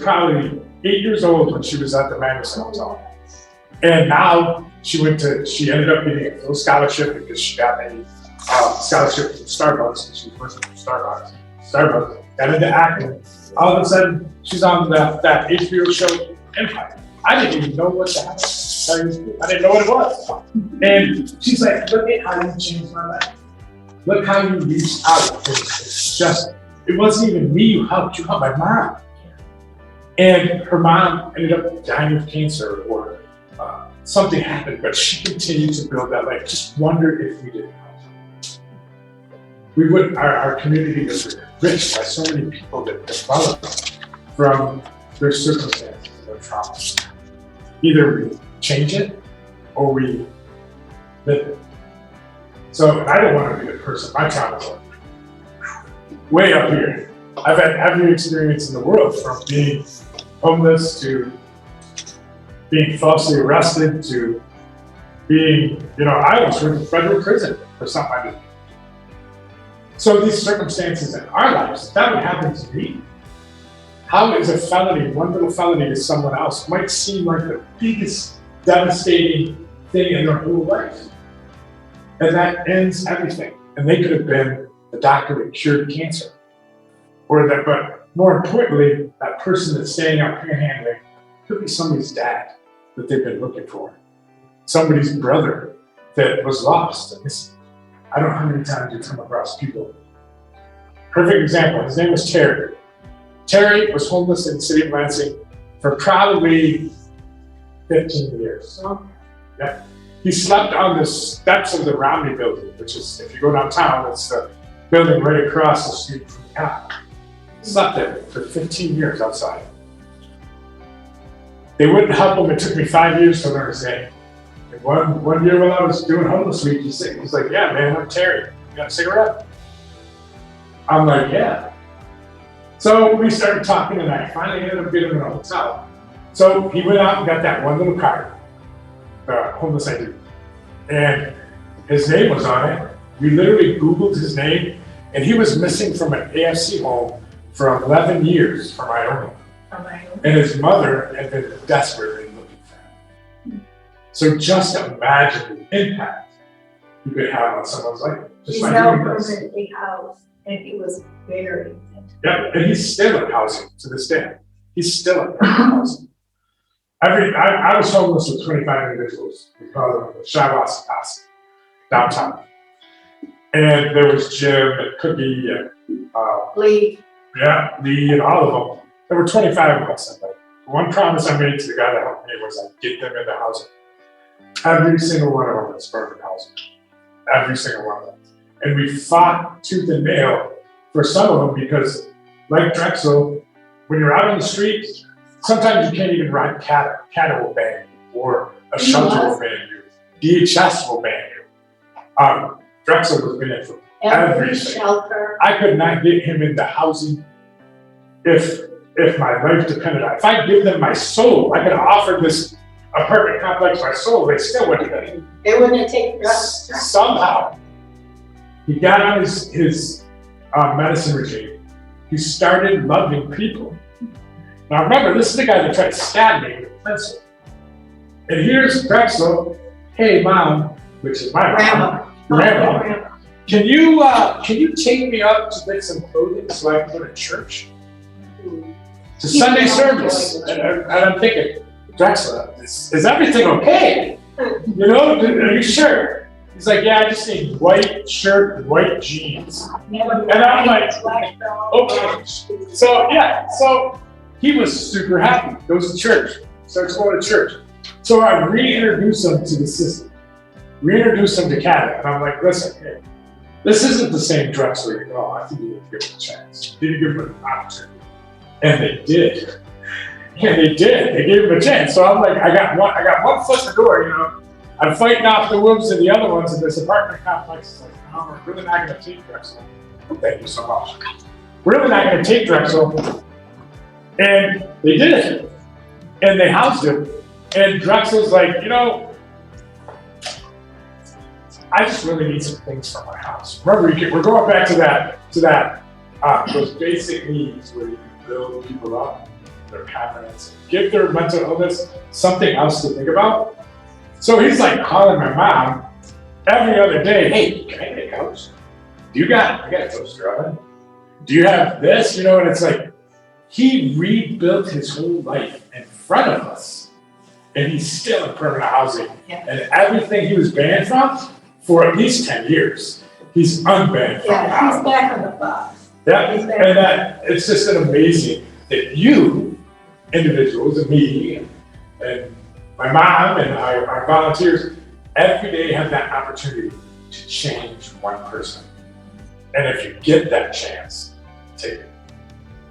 S3: probably 8 years old when she was at the Magnuson Hotel. And now she ended up getting a full scholarship because she got a scholarship from Starbucks, and she was working for Starbucks got into acting. All of a sudden, she's on that HBO show Empire. I didn't even know what that was. I didn't know what it was. And she's like, look at how you changed my life. Look how you reached out. It wasn't even me you helped my mom. And her mom ended up dying of cancer, or something happened, but she continued to build that life. Just wonder if we didn't help. We would, our community is rich by so many people that developed from their circumstances and their traumas. Either we change it or we live it. So I don't want to be the person, my traumas are way up here. I've had every experience in the world, from being homeless to being falsely arrested to being, I almost went to federal prison for something I did. So these circumstances in our lives, if that would happen to me, how is a felony, one little felony to someone else, might seem like the biggest devastating thing in their whole life. And that ends everything. And they could have been the doctor that cured cancer. But more importantly, that person that's standing out panhandling could be somebody's dad that they've been looking for. Somebody's brother that was lost. And I don't know how many times you come across people. Perfect example, his name was Terry. Terry was homeless in the city of Lansing for probably 15 years. Yeah. He slept on the steps of the Romney building, which is, if you go downtown, it's the building right across the street from the town. Slept there for 15 years outside. They wouldn't help him. It took me 5 years to learn his name. And one year while I was doing homeless week, he's like, yeah, man, I'm Terry. You got a cigarette? I'm like, yeah. So we started talking, and I finally ended up getting him in a hotel. So he went out and got that one little card, the homeless ID. And his name was on it. We literally Googled his name, and he was missing from an AFC home for 11 years from Wyoming. And his mother had been desperately looking for him. So just imagine the impact you could have on someone's life. He's now
S2: permanently housed, and he was buried.
S3: Yep, and he's still in housing to this day. He's still in housing. I was homeless with 25 individuals. We call them the Shawas House, downtown. And there was Jim and Cookie and
S2: Lee.
S3: Yeah, Lee and all of them. There were 25 of us. And one promise I made to the guy that helped me was I'd get them into housing. Every single one of them was permanent housing. Every single one of them. And we fought tooth and nail for some of them because, like Drexel, when you're out on the street, sometimes you can't even ride cattle. Cattle will ban you, or a shelter will ban you. DHS will ban you. Drexel was banned from every
S2: shelter.
S3: I could not get him into housing if my life depended on it. If I give them my soul, I could offer this apartment complex I sold, they still wouldn't have been.
S2: They wouldn't take drugs.
S3: Somehow, he got on his medicine regime. He started loving people. Now remember, this is the guy that tried to stab me with a pencil. And here's Drexel, hey mom, which is my mom, grandma, can you take me up to get some clothing so I can go to church? To Sunday service. And I'm thinking, Drexel, is everything okay? You know, are you sure? He's like, yeah, I just need white shirt and white jeans. And I'm like, okay. So he was super happy, goes to church, starts going to church. So I reintroduced him to the system, reintroduced him to Kathy, and I'm like, listen, hey, this isn't the same Drexel you know. I think you need to give him a chance. You need to give him an opportunity. And they did. And they did. They gave him a chance. So I'm like, I got one foot in the door, you know. I'm fighting off the wolves and the other ones in this apartment complex. It's like, no, we're really not going to take Drexel. Thank you so much. We're really not going to take Drexel. And they did it. And they housed him. And Drexel's like, you know, I just really need some things for my house. Remember, we're going back to that those basic needs where you can build people up, their confidence, give their mental illness something else to think about. So he's like calling my mom every other day, hey, can I get a couch? I got a toaster oven. Do you have this? You know, and it's like, he rebuilt his whole life in front of us. And he's still in permanent housing. Yeah. And everything he was banned from for at least 10 years, he's unbanned from.
S2: Yeah, he's back on the box.
S3: Yeah, and it's just an amazing that you, individuals, and me, and my mom, and our volunteers, every day have that opportunity to change one person. And if you get that chance, take it.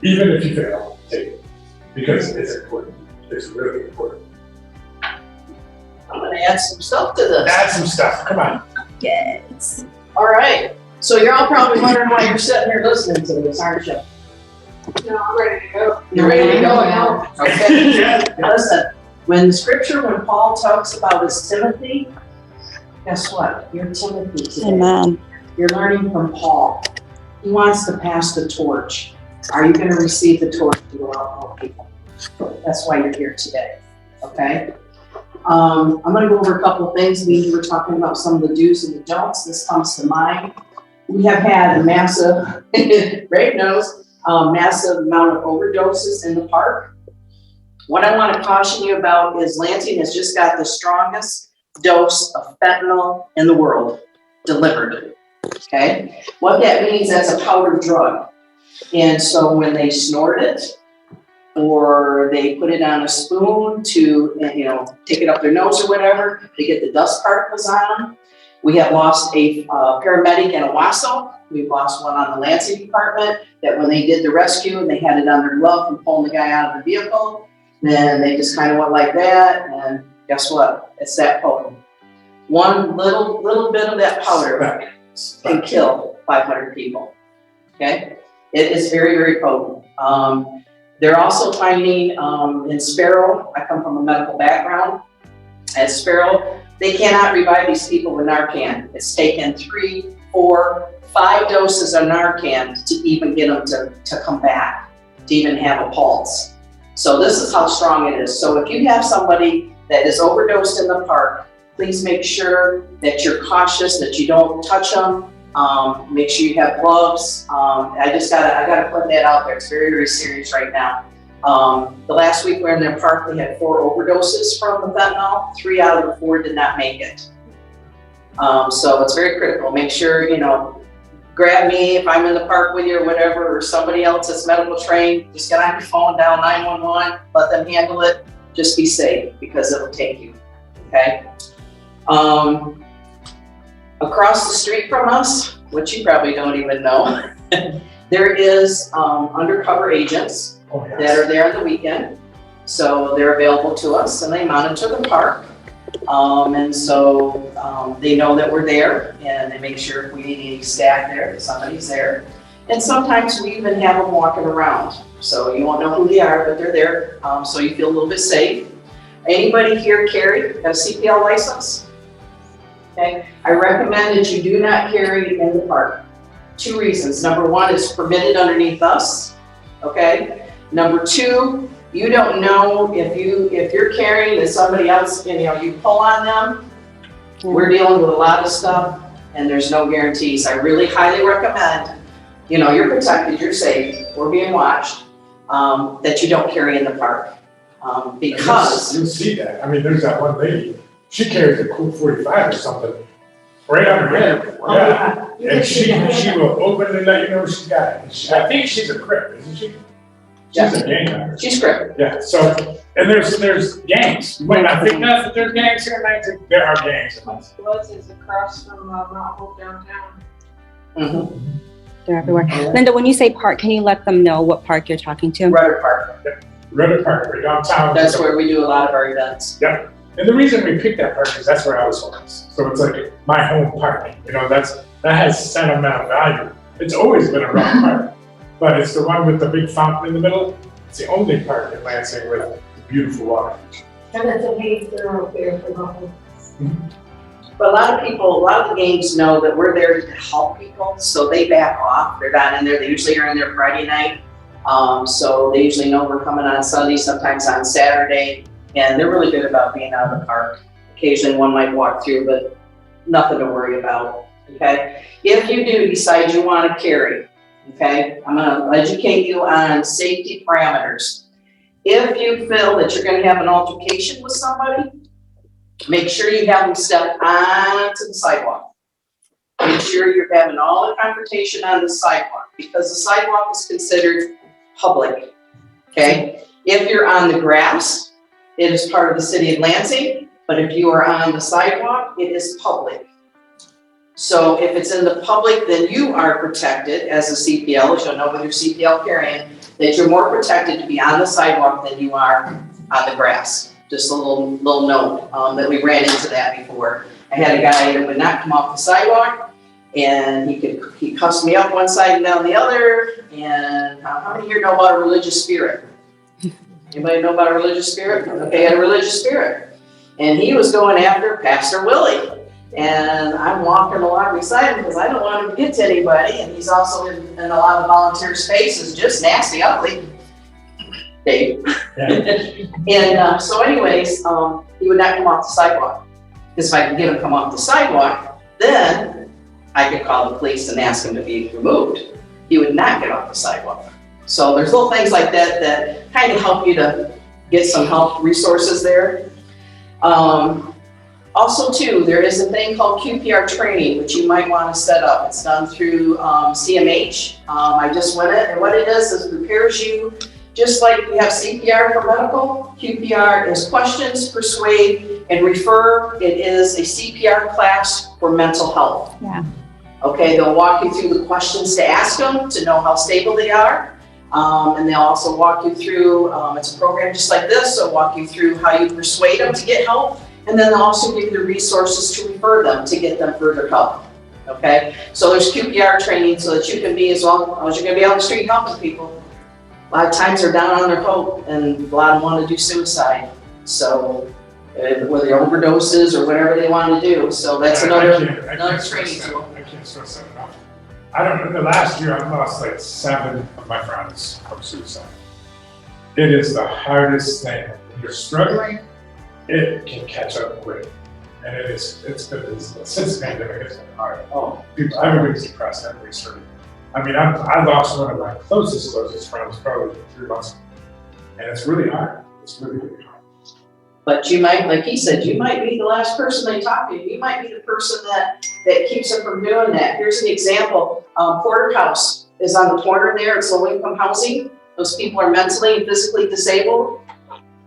S3: Even if you fail, take it. Because it's important. It's really important.
S1: I'm gonna add some stuff to this.
S3: Add some stuff, come on.
S1: Yes. All right. So you're all probably wondering why you're sitting here listening to this, aren't you?
S2: No, I'm ready to go.
S1: You're ready to go now? Okay.
S3: Yeah.
S1: Listen, when Paul talks about his Timothy, guess what? You're Timothy today.
S4: Amen.
S1: You're learning from Paul. He wants to pass the torch. Are you going to receive the torch to go out and help people? That's why you're here today. Okay? I'm going to go over a couple of things. We were talking about some of the do's and the don'ts. This comes to mind. We have had a massive, Ray knows, massive amount of overdoses in the park. What I want to caution you about is Lansing has just got the strongest dose of fentanyl in the world delivered. Okay? What that means, that's a powdered drug. And so when they snort it, or they put it on a spoon to, take it up their nose or whatever, they get the dust particles on them. We have lost a paramedic in Owasso. We've lost one on the Lansing department that when they did the rescue and they had it on their glove and pulling the guy out of the vehicle, then they just kind of went like that, and guess what? It's that potent. One little bit of that powder can kill 500 people. Okay? It is very, very potent. They're also finding in Sparrow, I come from a medical background, at Sparrow, they cannot revive these people with Narcan. It's taken 3, 4, 5 doses of Narcan to even get them to come back, to even have a pulse. So this is how strong it is. So if you have somebody that is overdosed in the park, please make sure that you're cautious, that you don't touch them. Make sure you have gloves. I gotta put that out there. It's very, very serious right now. The last week we were in their park, we had 4 overdoses from the fentanyl. 3 out of the 4 did not make it. So it's very critical. Make sure, grab me if I'm in the park with you or whatever, or somebody else that's medical trained. Just get on your phone, dial 911, let them handle it. Just be safe because it'll take you. Okay. Across the street from us, which you probably don't even know, there is undercover agents that are there on the weekend. So they're available to us and they monitor the park. And so they know that we're there and they make sure if we need any staff there, that somebody's there. And sometimes we even have them walking around. So you won't know who they are, but they're there. So you feel a little bit safe. Anybody here carry a CPL license? Okay, I recommend that you do not carry in the park. 2 reasons. Number 1, it's permitted underneath us, okay? Number 2, you don't know if you're carrying and somebody else, you pull on them. We're dealing with a lot of stuff and there's no guarantees. I really highly recommend, you're protected, you're safe, we're being watched, that you don't carry in the park. Because
S3: you'll see that. I mean, there's that one lady, she carries a cool 45 or something, right on her head. Yeah. And she will open and let you know she's got it. I think she's a crip, isn't she? She's a gang member.
S1: she's crip.
S3: Yeah, so, and there's gangs. You might not think that there's gangs here in Lansing. There are gangs in Lansing.
S2: Woods is across from Mount Hope downtown.
S1: Mm-hmm.
S4: They're everywhere. Linda, when you say park, can you let them know what park you're talking to?
S1: Rudder Park.
S3: Rudder Park, right downtown.
S1: That's where we do a lot of our events.
S3: Yep. And the reason we picked that park is that's where I was homeless. So it's like my home park. That has sentimental value. It's always been a rock park, but it's the one with the big fountain in the middle. It's the only park in Lansing with beautiful water.
S2: And it's a main thoroughfare for the whole.
S1: But a lot of the gangs know that we're there to help people, so they back off. They're not in there. They usually are in there Friday night. So they usually know we're coming on Sunday, sometimes on Saturday, and they're really good about being out of the park. Occasionally one might walk through, but nothing to worry about, okay? If you do decide you want to carry, okay, I'm going to educate you on safety parameters. If you feel that you're going to have an altercation with somebody, make sure you have them step onto the sidewalk. Make sure you're having all the confrontation on the sidewalk, because the sidewalk is considered public, okay? If you're on the grass, it is part of the city of Lansing, but if you are on the sidewalk, it is public. So if it's in the public, then you are protected as a CPL, as you'll know with your CPL carrying, that you're more protected to be on the sidewalk than you are on the grass. Just a little note that we ran into that before. I had a guy that would not come off the sidewalk, and he cussed me up one side and down the other. And how many here know about a religious spirit? Anybody know about a religious spirit? Okay, he had a religious spirit, and he was going after Pastor Willie. And I'm walking along beside him because I don't want him to get to anybody. And he's also in a lot of volunteer spaces, just nasty, ugly. Dave. And so anyways, he would not come off the sidewalk. Because if I could get him to come off the sidewalk, then I could call the police and ask him to be removed. He would not get off the sidewalk. So there's little things like that that kind of help you to get some help resources there. Also too, there is a thing called QPR training, which you might want to set up. It's done through CMH. I just went it, and what it is prepares you, just like we have CPR for medical, QPR is questions, persuade, and refer. It is a CPR class for mental health.
S4: Yeah.
S1: Okay, they'll walk you through the questions to ask them to know how stable they are. And they'll also walk you through, it's a program just like this, so walk you through how you persuade them to get help. And then they'll also give you the resources to refer them to get them further help. Okay, so there's QPR training so that you can be, as long as you're gonna be on the street helping people. A lot of times they're down on their hope, and a lot of them want to do suicide. So whether overdoses or whatever they want to do. So that's another training tool.
S3: I can't stress that enough. I don't know, the last year I've lost like 7 of my friends from suicide. It is the hardest thing. When you're struggling, it can catch up quick. And it's been, since the pandemic, it's been hard.
S1: Oh,
S3: Everybody's depressed, everybody's hurting. I mean, I lost one of my closest friends probably 3 months ago. And it's really hard. It's really, really hard.
S1: but you might, like he said, you might be the last person they talk to. You might be the person that keeps them from doing that. Here's an example. Porter House is on the corner there. It's low income housing. Those people are mentally and physically disabled.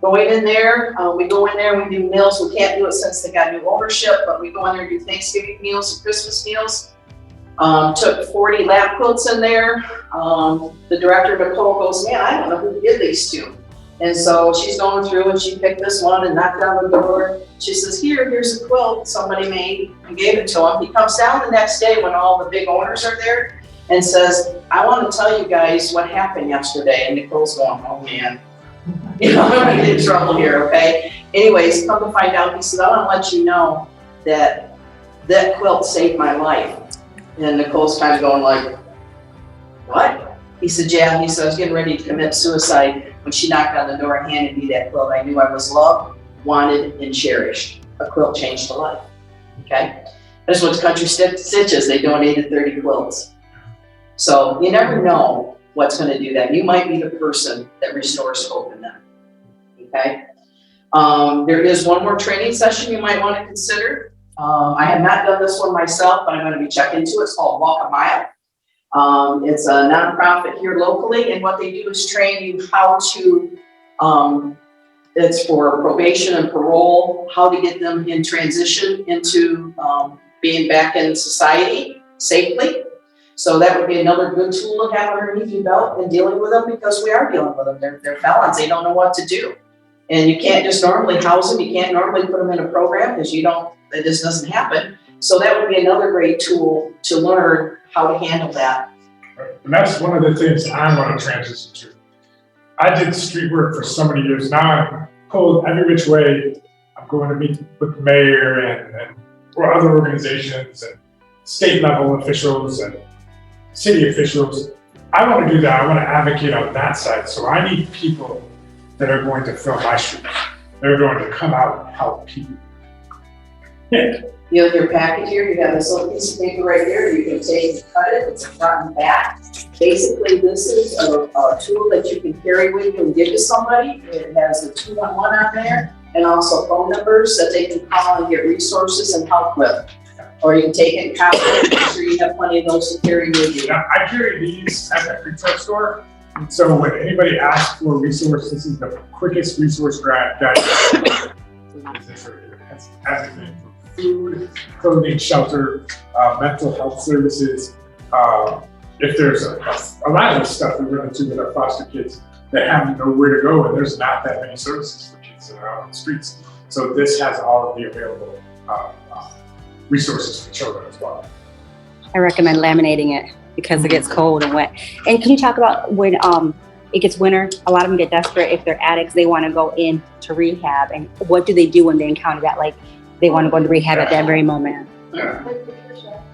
S1: Going in there, we go in there and we do meals. We can't do it since they got new ownership, but we go in there and do Thanksgiving meals and Christmas meals. Took 40 lap quilts in there. The director, Nicole, goes, man, I don't know who did these to. And so she's going through and she picked this one and knocked on the door. She says, here's a quilt somebody made, and gave it to him. He comes down the next day when all the big owners are there and says, I want to tell you guys what happened yesterday. And Nicole's going, oh man, I'm gonna get in trouble here, okay? Anyways, come to find out, he said, I want to let you know that that quilt saved my life. And Nicole's kind of going like, what? He said, yeah. He said, I was getting ready to commit suicide when she knocked on the door and handed me that quilt. I knew I was loved, wanted, and cherished. A quilt changed a life. Okay? I just went to Country Stitches. They donated 30 quilts. So you never know what's going to do that. You might be the person that restores hope in them. Okay? There is one more training session you might want to consider. I have not done this one myself, but I'm going to be checking into it. It's called Walk a Mile. It's a nonprofit here locally, and what they do is train you how to, it's for probation and parole, how to get them in transition into being back in society safely. So that would be another good tool to have underneath your belt in dealing with them, because we are dealing with them. They're felons. They don't know what to do. And you can't just normally house them. You can't normally put them in a program because it just doesn't happen. So that would be another great tool to learn how to handle that.
S3: And that's one of the things I want to transition to. I did street work for so many years. Now I'm pulled every which way. I'm going to meet with the mayor and or other organizations and state level officials and city officials. I want to do that. I want to advocate on that side. So I need people that are going to fill my streets. They're going to come out and help people. Yeah.
S1: You have your packet here, you got this little piece of paper right here, you can take and cut it, it's front and back. Basically, this is a tool that you can carry with you and give to somebody. It has the 211 on there, and also phone numbers that they can call and get resources and help with. Or you can take it and copy it, make sure you have plenty of those to carry with you.
S3: Now, I carry these at the retail store. So when anybody asks for a resource, this is the quickest resource guide. Is this right here? That's everything from food, clothing, shelter, mental health services. If there's a lot of this stuff we run into with our foster kids that have nowhere to go, and there's not that many services for kids that are out on the streets. So this has all of the available resources for children as well.
S4: I recommend laminating it because it gets cold and wet. And can you talk about when it gets winter? A lot of them get desperate. If they're addicts, they want to go into rehab. And what do they do when they encounter that? Like they want to go into rehab at that very moment.
S1: Yeah.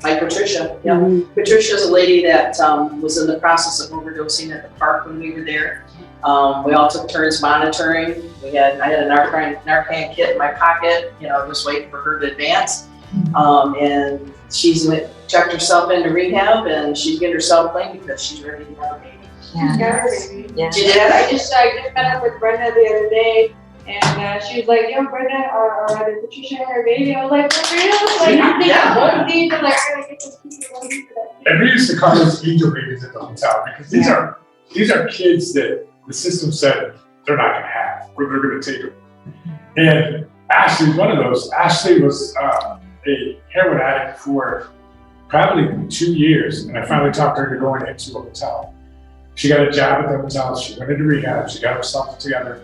S1: Like Patricia, yeah.
S4: Mm-hmm.
S1: Patricia's a lady that was in the process of overdosing at the park when we were there. We all took turns monitoring. I had a Narcan kit in my pocket, just waiting for her to advance. And she's checked herself into rehab, and she's getting herself clean because she's ready to have a baby.
S5: Yeah.
S1: She did.
S5: I just met up with Brenda the other day, and she was like, "Yo, Brenda, or either Patricia or baby." I was like, "For real?" Like,
S1: Yeah.
S5: one of these, I'm like, "I gotta get this key, one of these."
S3: And we used to call those angel babies at the hotel because these are kids that the system said they're not going to have, or they're going to take them. And Ashley's one of those. Ashley was a heroin addict for probably 2 years, and I finally talked her into going into a hotel. She got a job at the hotel. She went into rehab. She got herself together.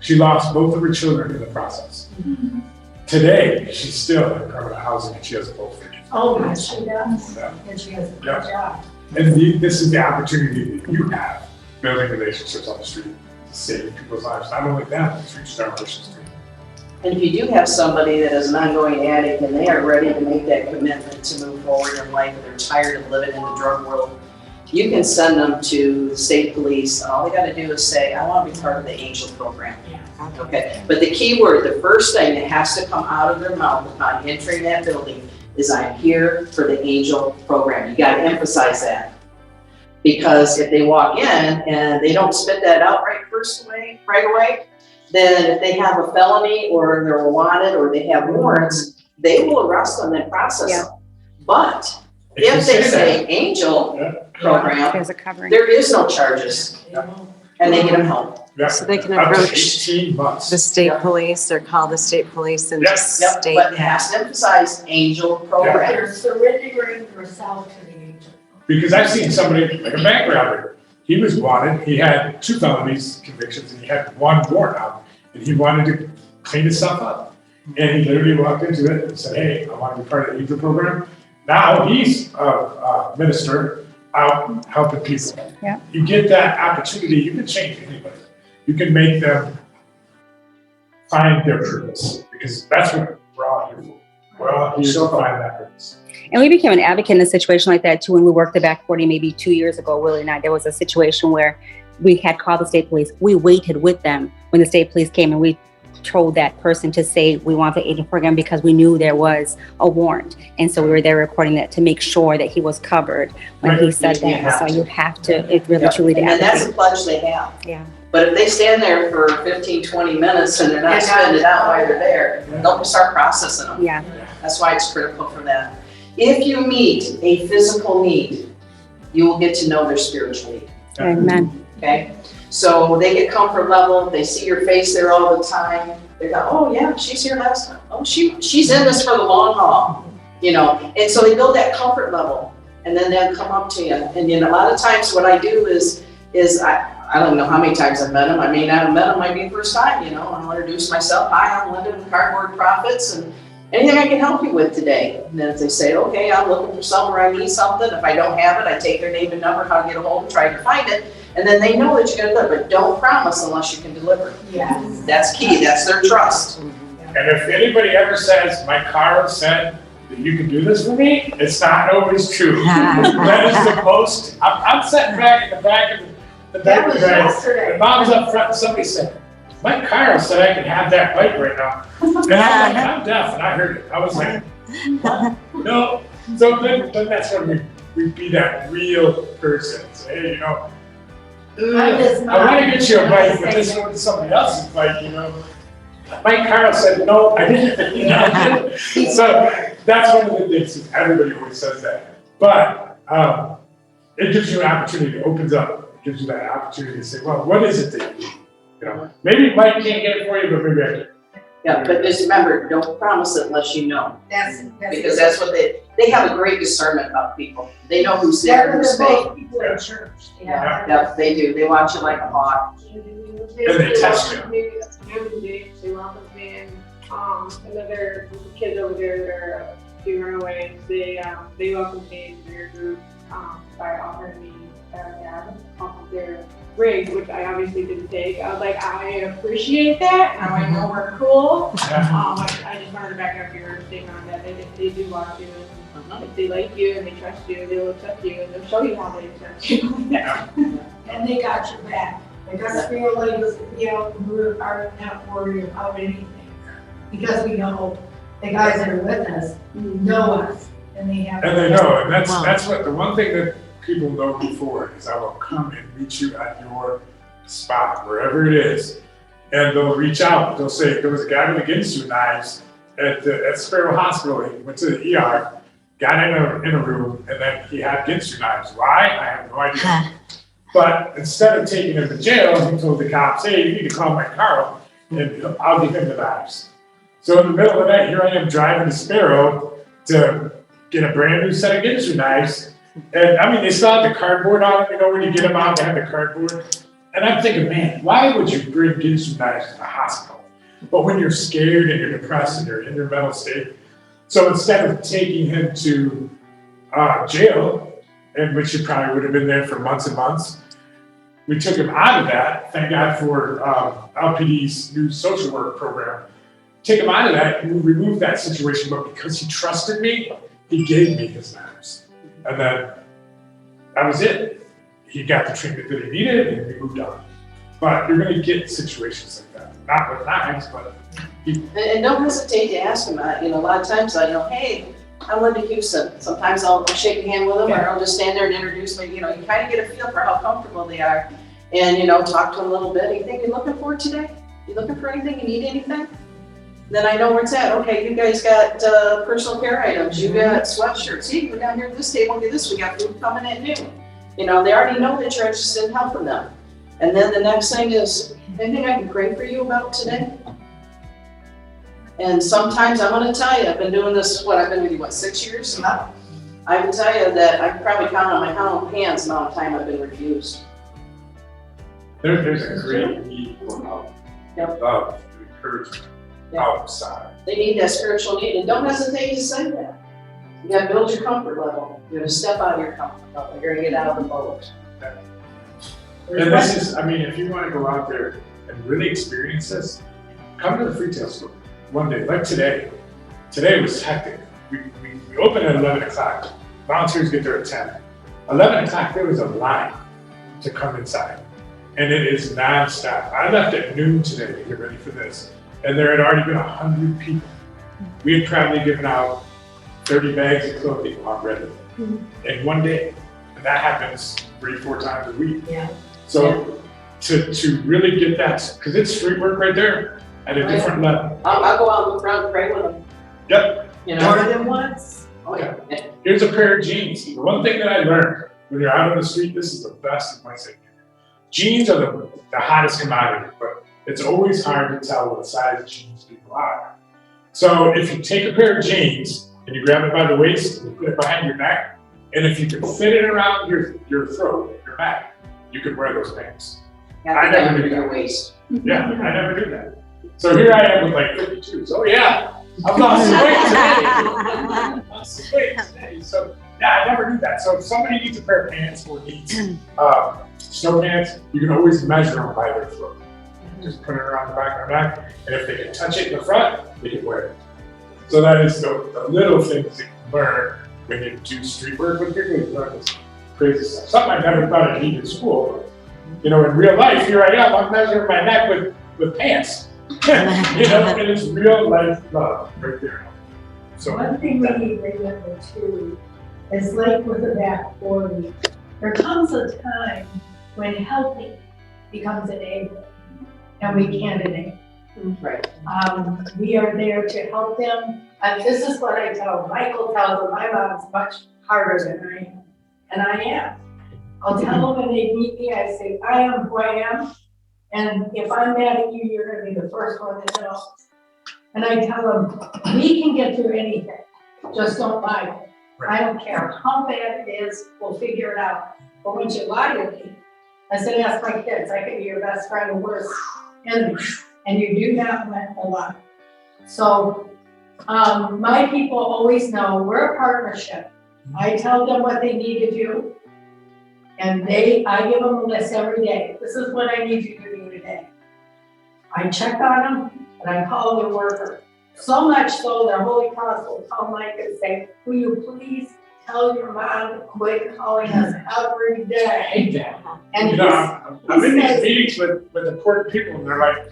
S3: She lost both of her children in the process. Mm-hmm. Today, she's still in permanent housing, and she has both her kids.
S2: Oh, yes, she does.
S3: Yeah.
S2: And she has a good job.
S3: And this is the opportunity that you have, building relationships on the street, to save people's lives. Not only that, but future generations too.
S1: And if you do have somebody that is an ongoing addict and they are ready to make that commitment to move forward in life, and they're tired of living in the drug world, you can send them to the state police. All they got to do is say, I want to be part of the ANGEL program. Okay, but the key word, the first thing that has to come out of their mouth upon entering that building is, I'm here for the ANGEL program. You got to emphasize that. Because if they walk in and they don't spit that out right away, then if they have a felony or they're wanted or they have warrants, they will arrest them and process them. But if they say ANGEL program,
S4: There's a covering.
S1: there is no charges, and they get them home.
S3: Yeah.
S6: So they can
S3: Up to
S6: approach
S3: 18 months.
S6: the state police or call the state police and just
S1: Yep,
S6: state
S1: but it
S6: that.
S1: has to emphasize ANGEL program.
S2: They're surrendering herself to the angel.
S3: Because I've seen somebody, like a bank robber, he was wanted, he had 2 felonies convictions, and he had 1 warrant out, and he wanted to clean himself up. And he literally walked into it and said, hey, I want to be part of the ANGEL program. Now he's a minister out helping people.
S4: Yeah.
S3: You get that opportunity, you can change anybody. You can make them find their purpose, because that's what we're all here for. We're all here to find that purpose.
S4: And we became an advocate in a situation like that too when we worked the back 40 maybe 2 years ago, Willie and I. There was a situation where we had called the state police. We waited with them when the state police came, and we told that person to say we want the agent program because we knew there was a warrant. And so we were there recording that to make sure that he was covered when he said that. So you have to, it really truly to
S1: And that's
S4: advocate.
S1: a pledge they have.
S4: Yeah.
S1: But if they stand there for 15, 20 minutes and they're not spending it out while they're there, they'll start processing them.
S4: Yeah.
S1: That's why it's critical for that. If you meet a physical need, you will get to know their spiritual need.
S4: Amen.
S1: Okay? So they get comfort level, they see your face there all the time. They go, oh yeah, she's here last time. Oh, she's in this for the long haul, you know? And so they build that comfort level, and then they'll come up to you. And a lot of times what I do is I don't know how many times I've met them. I may not have met them, might be the first time, you know. I'll introduce myself. Hi, I'm Linda with Cardboard Prophets, and anything I can help you with today. And then if they say, okay, I'm looking for somewhere, I need something. If I don't have it, I take their name and number, how to get a hold, and try to find it. And then they know that you're gonna deliver. Don't promise unless you can deliver.
S2: Yeah.
S1: That's key, that's their trust.
S3: And if anybody ever says, Mike Karl said that you can do this for me, it's not always true. That is the most, I'm sitting back in the back of the
S2: That was
S3: drive,
S2: yesterday.
S3: and mom's up front, and somebody said, Mike Karl said I can have that bike right now. And I'm like, I'm deaf, and I heard it. I was like, what? No. So then that's when we be that real person. Say, hey, you know,
S2: I'm just
S3: I want to get you a bike, but this one's somebody else's bike, you know. Mike Karl said, no, I didn't. You know? So that's one of the things, is everybody always says that. But it gives you an opportunity, it opens up, it gives you that opportunity to say, well, what is it that you need? You know, maybe Mike can't get it for you, but maybe I can.
S1: Yeah, but just remember, don't promise it unless you know.
S2: That's
S1: Because that's what they have a great discernment about people. They know who's there, who's fake.
S2: people in church.
S1: Yeah, they do. They watch you like a hawk.
S3: And they test you.
S5: They welcomed me and another kid over there, they're 2 runaways. They welcomed me into their group by offering me a cab off of their rig, which I obviously didn't take. I was like, I appreciate that. Now I know we're cool. I just wanted to back up your thing on that. They do watch you. If they like you and they trust you, they'll accept you and they'll show you how they accept you.
S2: And they got your back. They got feel like, you know, we are not worried about anything. Because we know the guys that are with us know us and they have.
S3: And they know, and that's what the one thing that people know before is I will come and meet you at your spot, wherever it is, and they'll reach out. They'll say there was a guy with Ginsu knives at Sparrow Hospital. He went to the ER, got in a room, and then he had Ginsu knives. Why? I have no idea. But instead of taking him to jail, he told the cops, "Hey, you need to call Mike Karl, and I'll give him the knives." So in the middle of the night, here I am driving to Sparrow to get a brand new set of Ginsu knives. And I mean, they still have the cardboard on it, you know, when you get them out, they have the cardboard. And I'm thinking, man, why would you bring Ginsu knives to the hospital? But when you're scared and you're depressed and you're in your mental state. So instead of taking him to jail, and which he probably would have been there for months and months, we took him out of that. Thank God for LPD's new social work program. Take him out of that and remove that situation. But because he trusted me, he gave me his knives. And then that was it. He got the treatment that he needed and we moved on. But you're going to get situations like that. Not with knives, but.
S1: And don't hesitate to ask them. You know, a lot of times I know, hey, I'm Linda Houston. Sometimes I'll shake a hand with them or I'll just stand there and introduce me. You know, you kind of get a feel for how comfortable they are. And, you know, talk to them a little bit. You think you're looking for it today? You looking for anything? You need anything? Then I know where it's at. Okay, you guys got personal care items. You got sweatshirts. You go down here to this table and do this. We got food coming at noon. You know, they already know that you're interested in helping them. And then the next thing is, anything I can pray for you about today? And sometimes I'm going to tell you, I've been doing this, I've been with you, 6 years? I can tell you that I can probably count on my hands the amount of time I've been refused.
S3: There's a great need for help.
S1: Yep.
S3: Love, encouragement, outside.
S1: They need that spiritual need, and don't hesitate to say that. You gotta build your comfort level. You gotta step out of your comfort level. You're gonna get out of the boat.
S3: And this is, I mean, if you want to go out there and really experience this, come to the retail store one day, like today. Today was hectic. We opened at 11 o'clock. Volunteers get there at 10. 11 o'clock, there was a line to come inside. And it is nonstop. I left at noon today to get ready for this. And there had already been 100 people. We had probably given out 30 bags of clothing already in one day. And that happens 3-4 times a week.
S2: Yeah.
S3: So to really get that, because it's street work right there at a different level.
S1: I'll go out and look around and pray with them,
S3: Yep.
S1: you know?
S2: More than once.
S1: Oh, yeah.
S3: Here's a pair of jeans. The one thing that I learned when you're out on the street, this is the best advice I can give. Jeans are the hottest commodity, but it's always hard to tell what size jeans people are. So if you take a pair of jeans and you grab it by the waist and you put it behind your neck, and if you can fit it around your throat, your neck, you can wear those pants. I never do
S1: your
S3: that.
S1: waist.
S3: Yeah, I never do that. So here I am with like 52. So yeah, I've lost some weight today. Lost some weight today. So yeah, I never do that. So if somebody needs a pair of pants or needs snow pants, you can always measure them by their throat. Just put it around the back of their neck, and if they can touch it in the front, they can wear it. So that is the little things that you learn when you do street work with people. You learn this crazy stuff. Something I never thought I'd need in school. But, you know, in real life, here I am. I'm measuring my neck with pants. You know, and it's real life love right there. So
S2: One thing we need to remember too is like with the back 40, there comes a time when helping becomes enabling, and we can't enable.
S1: Right.
S2: We are there to help them. And this is what I tell Michael tells them, my mom's much harder than I am. And I am. I'll tell them when they meet me, I say, I am who I am. And if I'm mad at you, you're gonna be the first one to know. And I tell them, we can get through anything, just don't lie. I don't care how bad it is, we'll figure it out. But once you lie to me, I said, ask my kids, I could be your best friend or worse enemy. And you do not want a lot. So my people always know we're a partnership. I tell them what they need to do. And I give them a list every day. This is what I need you to do today. I check on them and I call the worker. So much so that Holy Cross will call Mike and say, will you please tell your mom to quit calling us every day? And
S3: you know, I'm in these meetings with important people, and they're like,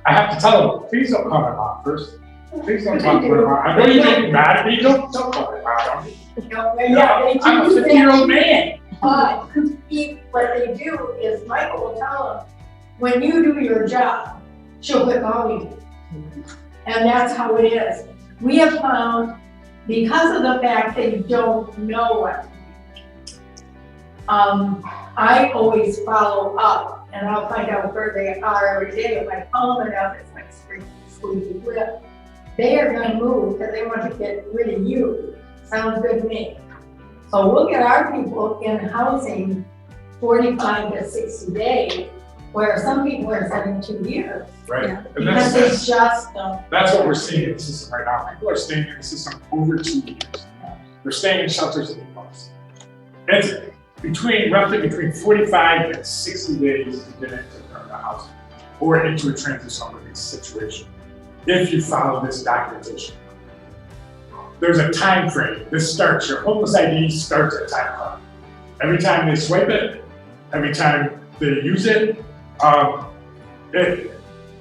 S3: I have to tell them, please don't call my mom first. Please don't talk to my mom. I know you make me mad at me. Don't call my mom. I'm a 50-year-old man.
S2: But what they do is Michael will tell them, when you do your job, she'll quit calling you. And that's how it is. We have found, because of the fact that you don't know what to do, I always follow up and I'll find out where they are every day. If I call them enough, it's like squeaky whip. They are gonna move because they want to get rid of you. Sounds good to me. So we'll get our people in housing 45 to 60 days, where some people are 72 years.
S3: Right.
S4: Yeah.
S3: And
S2: Because they just don't.
S3: that's what we're seeing in the system right now. People are staying in the system over 2 years. They're staying in shelters and in homes. It's roughly between 45 and 60 days to get into permanent housing or into a transitional living situation if you follow this documentation. There's a time frame. This starts, your homeless ID starts at time clock. Every time they swipe it, every time they use it, it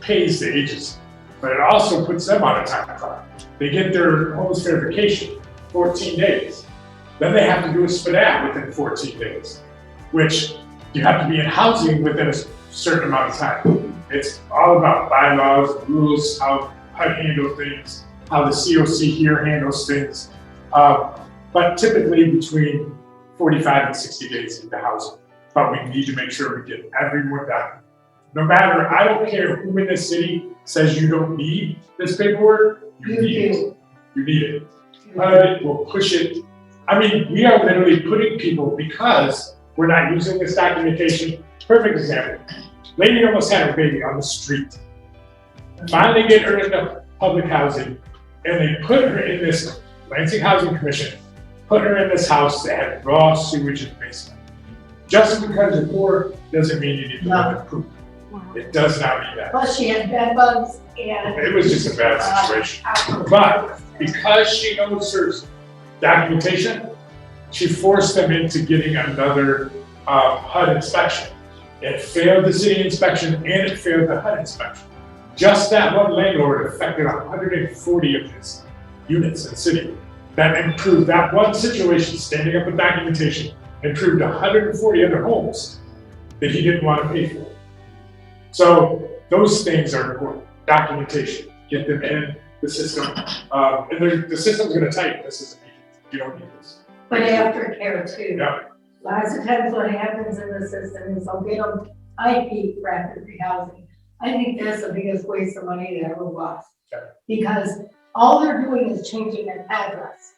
S3: pays the agency, but it also puts them on a time clock. They get their homeless verification, 14 days. Then they have to do a SPDAT within 14 days, which you have to be in housing within a certain amount of time. It's all about bylaws, rules, how to handle things, how the COC here handles things. But typically between 45 and 60 days into housing. But we need to make sure we get everyone done. No matter, I don't care who in this city says you don't need this paperwork, you need it. You need it. We'll push it. I mean, we are literally putting people, because we're not using this documentation. Perfect example. Lady almost had her baby on the street. Finally get her into public housing, and they put her in this, Lansing Housing Commission, put her in this house that had raw sewage in the basement. Just because you're poor doesn't mean you need to live in poop. It does not mean that.
S2: Plus she had bed bugs and.
S3: It was just a bad situation. But because she knows her documentation, she forced them into getting another HUD inspection. It failed the city inspection and it failed the HUD inspection. Just that one landlord affected 140 of his units in the city. That improved that one situation, standing up with documentation, improved 140 other homes that he didn't want to pay for. So those things are important. Documentation, get them in the system. And the system's gonna tell you, this isn't needed. You don't need this.
S2: But aftercare too.
S3: Yeah.
S2: Lots of times what happens in the system is they'll get them IP rapid rehousing. I think that's the biggest waste of money that ever was.
S3: Okay.
S2: Because all they're doing is changing an address.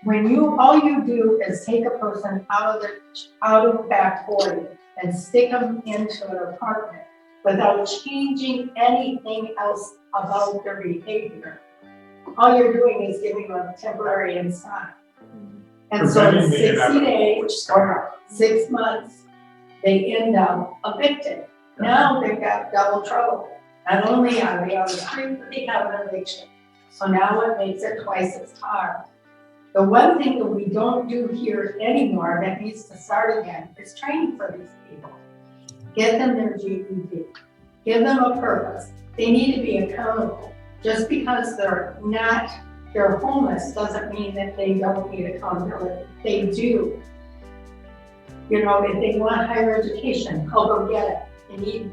S2: All you do is take a person out of the back 40 and stick them into an apartment without changing anything else about their behavior. All you're doing is giving them a temporary inside. And so in
S3: Preventing the
S2: 60
S3: inevitable,
S2: days
S3: which is gonna happen.
S2: or 6 months, they end up evicted. Now they've got double trouble. Not only are they on the street, but they have an eviction. So now it makes it twice as hard. The one thing that we don't do here anymore that needs to start again is training for these people. Get them their GED. Give them a purpose. They need to be accountable. Just because they're homeless doesn't mean that they don't need accountability. They do. You know, if they want higher education, help them get it. They need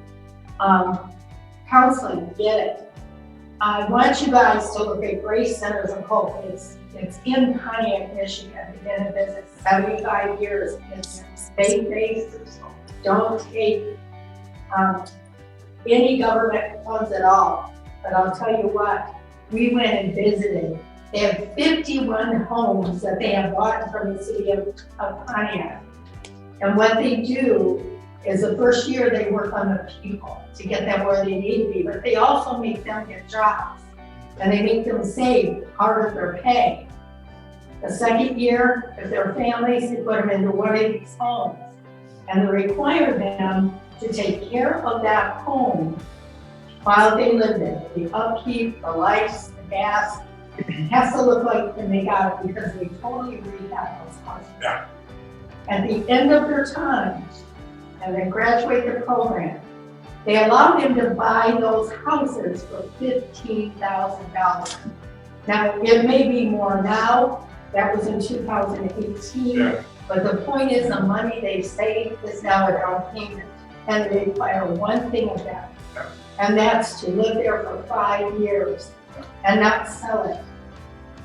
S2: counseling, get it. I want you guys to look at Grace Centers of Hope. It's in Pontiac, Michigan. They've been in business 75 years. It's state-based. Don't take any government funds at all. But I'll tell you what, we went and visited. They have 51 homes that they have bought from the city of Pontiac. And what they do is the first year they work on the people to get them where they need to be, but they also make them get jobs and they make them save part of their pay. The second year, if they're families, they put them into one of these homes and they require them to take care of that home while they live there. The upkeep, the lights, the gas, it has to look like when they got it because they totally rehab those houses.
S3: Yeah.
S2: At the end of their time, and they graduate the program, they allow them to buy those houses for $15,000. Now, it may be more now, that was in 2018,
S3: Yeah.
S2: but the point is the money they've saved is now a down payment, and they require one thing of them, and that's to live there for 5 years and not sell it.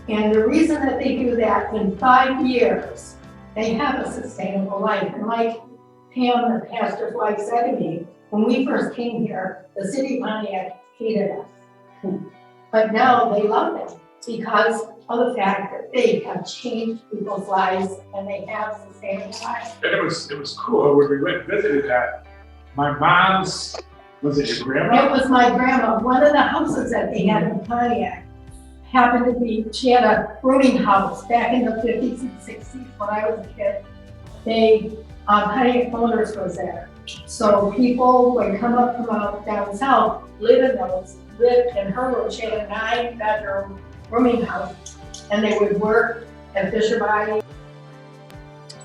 S2: And the reason that they do that, in 5 years, they have a sustainable life. And like Pam, the pastor's wife, said to me, when we first came here, the city of Pontiac hated us. But now they love it because of the fact that they have changed people's lives and they have sustainable lives.
S3: And it was cool when we went and visited that. My mom's, was it your grandma?
S2: It was my grandma. One of the houses that they had in Pontiac happened to be, she had a rooming house back in the 50s and 60s when I was a kid. Pontiac Motors was there. So people would come up from out down south, lived in her room. She had a 9-bedroom rooming house. And they would work at Fisher Body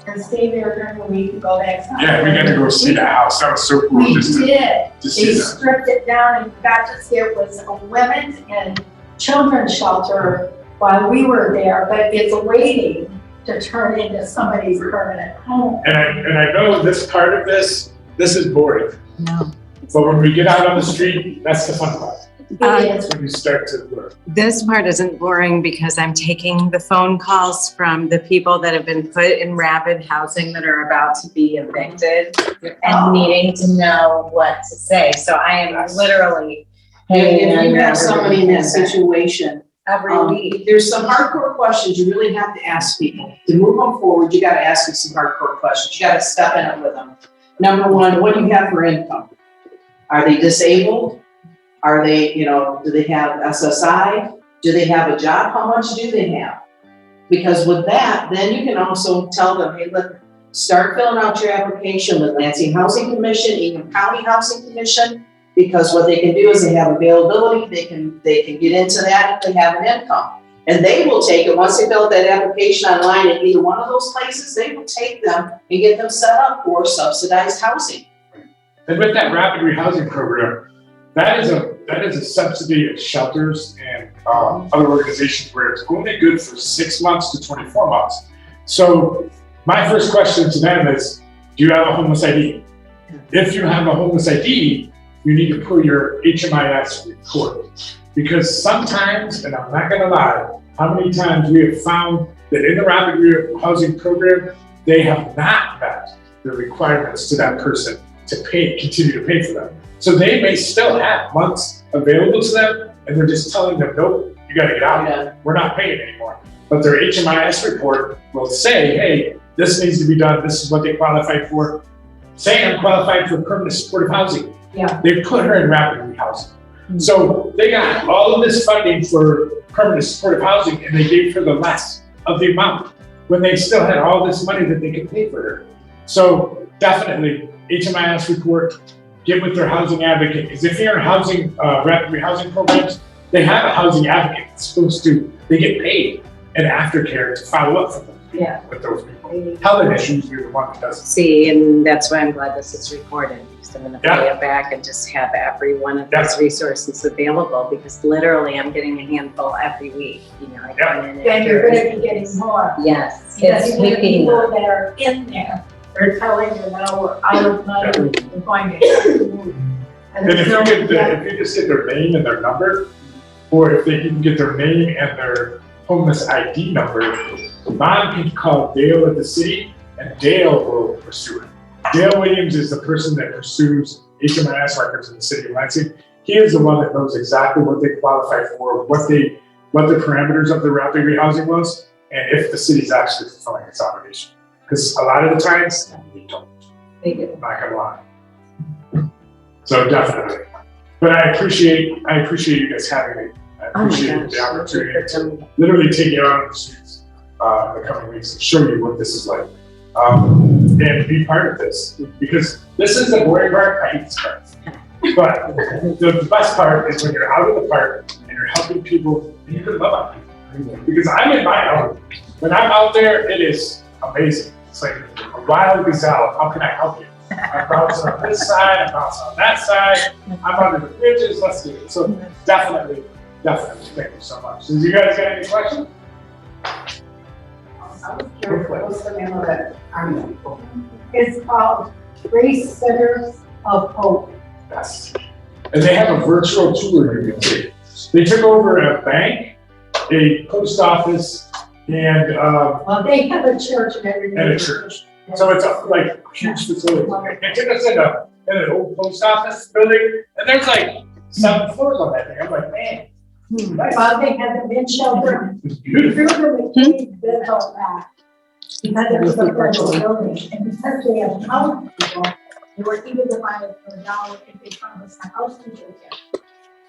S2: and stay there during the week and go back south.
S3: Yeah, we got to go see the house. That was so cool.
S2: We
S3: just to
S2: did.
S3: see
S2: They
S3: that.
S2: stripped it down and got to see it was a women's and children's shelter while we were there, but it's waiting to turn into somebody's permanent home.
S3: And I know this part of this is boring.
S6: No.
S3: But when we get out on the street, that's the fun part.
S2: It is.
S3: When you start to learn.
S6: This part isn't boring because I'm taking the phone calls from the people that have been put in rapid housing that are about to be evicted and needing to know what to say. So I am literally hanging
S1: If you
S6: on
S1: have somebody in that situation,
S6: every week.
S1: there's some hardcore questions you really have to ask people. To move them forward, you gotta ask them some hardcore questions. You gotta step in it with them. Number one, what do you have for income? Are they disabled? Are they, do they have SSI? Do they have a job? How much do they have? Because with that, then you can also tell them, hey, look, start filling out your application with Lansing Housing Commission, Ingham County Housing Commission, because what they can do is they have availability, they can get into that if they have an income. And they will take it, once they fill out that application online at either one of those places, they will take them and get them set up for subsidized housing.
S3: And with that rapid rehousing program, that is a subsidy of shelters and other organizations where it's only good for 6 months to 24 months. So my first question to them is, do you have a homeless ID? If you have a homeless ID, you need to pull your HMIS report. Because sometimes, and I'm not gonna lie, how many times we have found that in the rapid rehousing program, they have not met the requirements to that person to continue to pay for them. So they may still have months available to them, and they're just telling them, nope, you gotta get out,
S1: Yeah.
S3: we're not paying anymore. But their HMIS report will say, hey, this needs to be done, this is what they qualified for. Say I'm qualified for permanent supportive housing.
S2: Yeah.
S3: They put her in rapid rehousing. So they got all of this funding for permanent supportive housing, and they gave her the less of the amount when they still had all this money that they could pay for her. So definitely HMIS report, get with their housing advocate, because if you're in housing, rapid rehousing programs, they have a housing advocate that's supposed to, they get paid an aftercare to follow up for them.
S2: Yeah.
S3: With those people. Health issues, you're the one that does it.
S6: See, and that's why I'm glad this is recorded, because I'm gonna
S3: Yeah.
S6: play it back and just have every one of
S3: Yeah.
S6: those resources available, because literally I'm getting a handful every week, you know, I come in
S2: Then you're
S6: after.
S2: gonna be getting more.
S6: Yes,
S2: Because
S6: it's
S2: you get
S6: picking
S2: people
S6: up.
S2: that are in there, they're telling you now we're out of money, we're going to move.
S3: And if
S2: there's
S3: you
S2: no-
S3: if you just get their name and their number, or if they even get their name and their homeless ID number, mom can call Dale at the city, and Dale will pursue it. Dale Williams is the person that pursues HMIS records in the city of Lansing. He is the one that knows exactly what they qualify for, what the parameters of the rapid rehousing was, and if the city's actually fulfilling its obligation. Because a lot of the times, they don't.
S6: They do.
S3: I'm not gonna lie. So definitely. But I appreciate you guys having me. I
S6: Oh my
S3: appreciate
S6: gosh.
S3: the opportunity to literally take you out on the streets in the coming weeks and show you what this is like. And be part of this. Because this is the boring part, I hate this part. But the best part is when you're out of the park and you're helping people and you can love on people. Because I'm in my own. When I'm out there, it is amazing. It's like a wild gazelle. How can I help you? I'm bouncing on this side, I'm bouncing on that side, I'm under the bridges, let's do it. So definitely, thank you so much. So you guys got any questions?
S2: I was curious, what's the name of it? It's called Grace Centers of Hope.
S3: Yes. And they have a virtual tour you can take. They took over a bank, a post office, and
S2: Well, they have a church and everything.
S3: a church. So it's a like huge facility. They took us in an old post office building, and there's like 7 floors on that thing. I'm like, man, nice.
S2: Well, they had the men shelter.
S3: It's beautiful.
S2: Through the bid out back. Because it was a federal building, and because they have house people, they were even divided for $1 if they promised a house to them.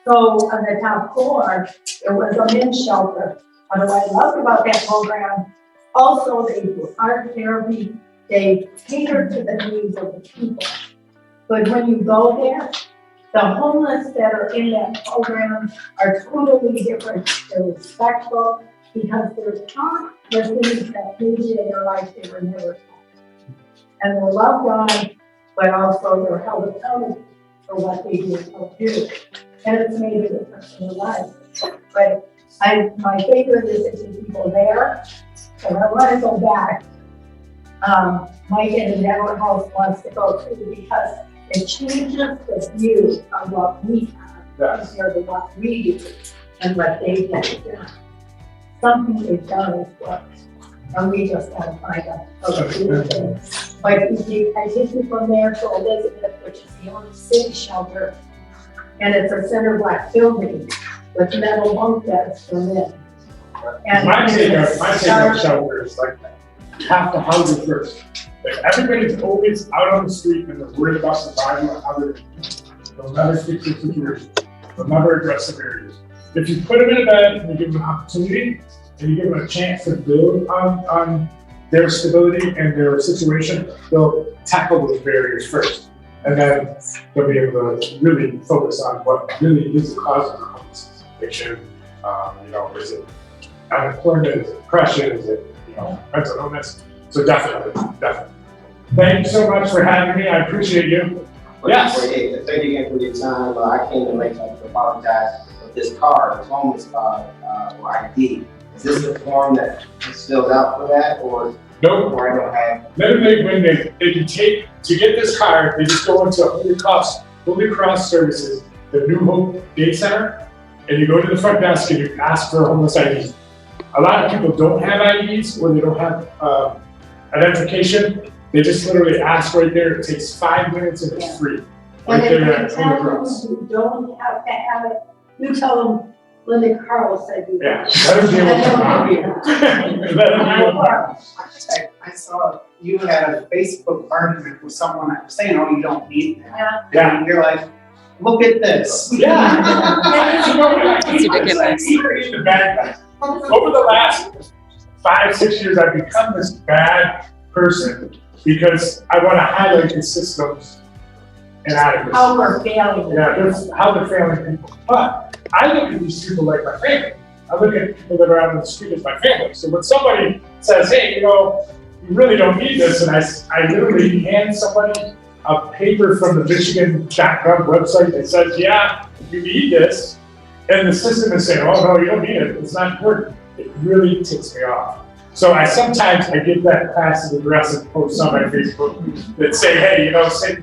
S2: So on the top floor, there was a men's shelter. What I loved about that program, also they do art therapy, they cater to the needs of the people. But when you go there, the homeless that are in that program are totally different. They're respectful because they're taught the things that maybe in their life they were never taught. And they're loved on, but also they're held accountable for what they do. And it's made a difference in their lives. But my favorite is to see people there, and I want to go back. Mike in the Denver House wants to go too because it changes the view of what we have compared to what we do and what they do. Something they've done is worked, and we just gotta find out how to do things. But I take you from there to Elizabeth, which is the only city shelter, and it's a center block building with metal bunk beds for men. And
S3: My take on shelter is like that. You have to house it first. If everybody's always out on the street and they're worried about surviving or how they're they'll never fix their situation. They'll never address the barriers. If you put them in a bed and you give them an opportunity and you give them a chance to build on their stability and their situation, they'll tackle those barriers first. And then they'll be able to really focus on what really is the cause of the homelessness. Addiction, is it unemployment, is it depression, is it, mental illness? So definitely. Thank you so much for having me. I appreciate you. Yes.
S7: Thank you again for your time. I came to late to apologize for this card, this homeless card, or ID. Is this the form that is filled out for that, or?
S3: Nope.
S7: Or I don't have?
S3: Literally, when they can take, to get this card, they just go into Holy Cross Services, the New Hope Day Center, and you go to the front desk and you ask for a homeless ID. A lot of people don't have IDs or they don't have identification. They just literally ask right there. It takes 5 minutes and it's free. Right
S2: And
S3: there
S2: if
S3: at
S2: you
S3: Holy
S2: tell them
S3: Cross.
S2: you don't have to have it, you tell them Linda Karl said you.
S3: Yeah, let them deal with it. Let them deal with it.
S8: I saw you had a Facebook argument with someone saying, oh, you don't need that.
S3: Yeah.
S8: And you're like, look at this.
S3: Yeah.
S4: It's ridiculous.
S3: The bad guys. Over the last 5-6 years, I've become this bad person because I want to highlight the system's inadequacy.
S2: How we're failing.
S3: Yeah, just how they're failing people. But I look at these people like my family. I look at people that are out on the street as my family. So when somebody says, hey, you really don't need this, and I literally hand somebody a paper from the Michigan.gov website that says, yeah, you need this, and the system is saying, oh, no, you don't need it. It's not important. It really ticks me off. So sometimes I get that passive aggressive post on my Facebook that say, hey,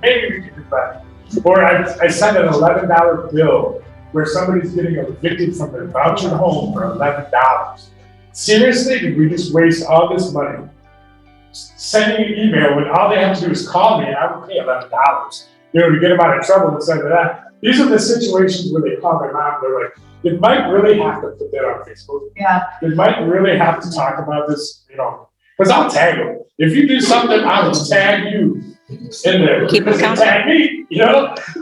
S3: maybe we can do that. Or I send an $11 bill where somebody's getting evicted from their voucher home for $11. Seriously, did we just waste all this money sending an email when all they have to do is call me and I will pay $11, to get them out of trouble instead of that? These are the situations where they call my mom, they're like, did Mike really have to put that on Facebook?
S2: Yeah.
S3: Did Mike really have to talk about this, because I'll tag him. If you do something, I will tag you in there.
S4: Keep it
S3: Because
S4: accountable.
S3: tag me,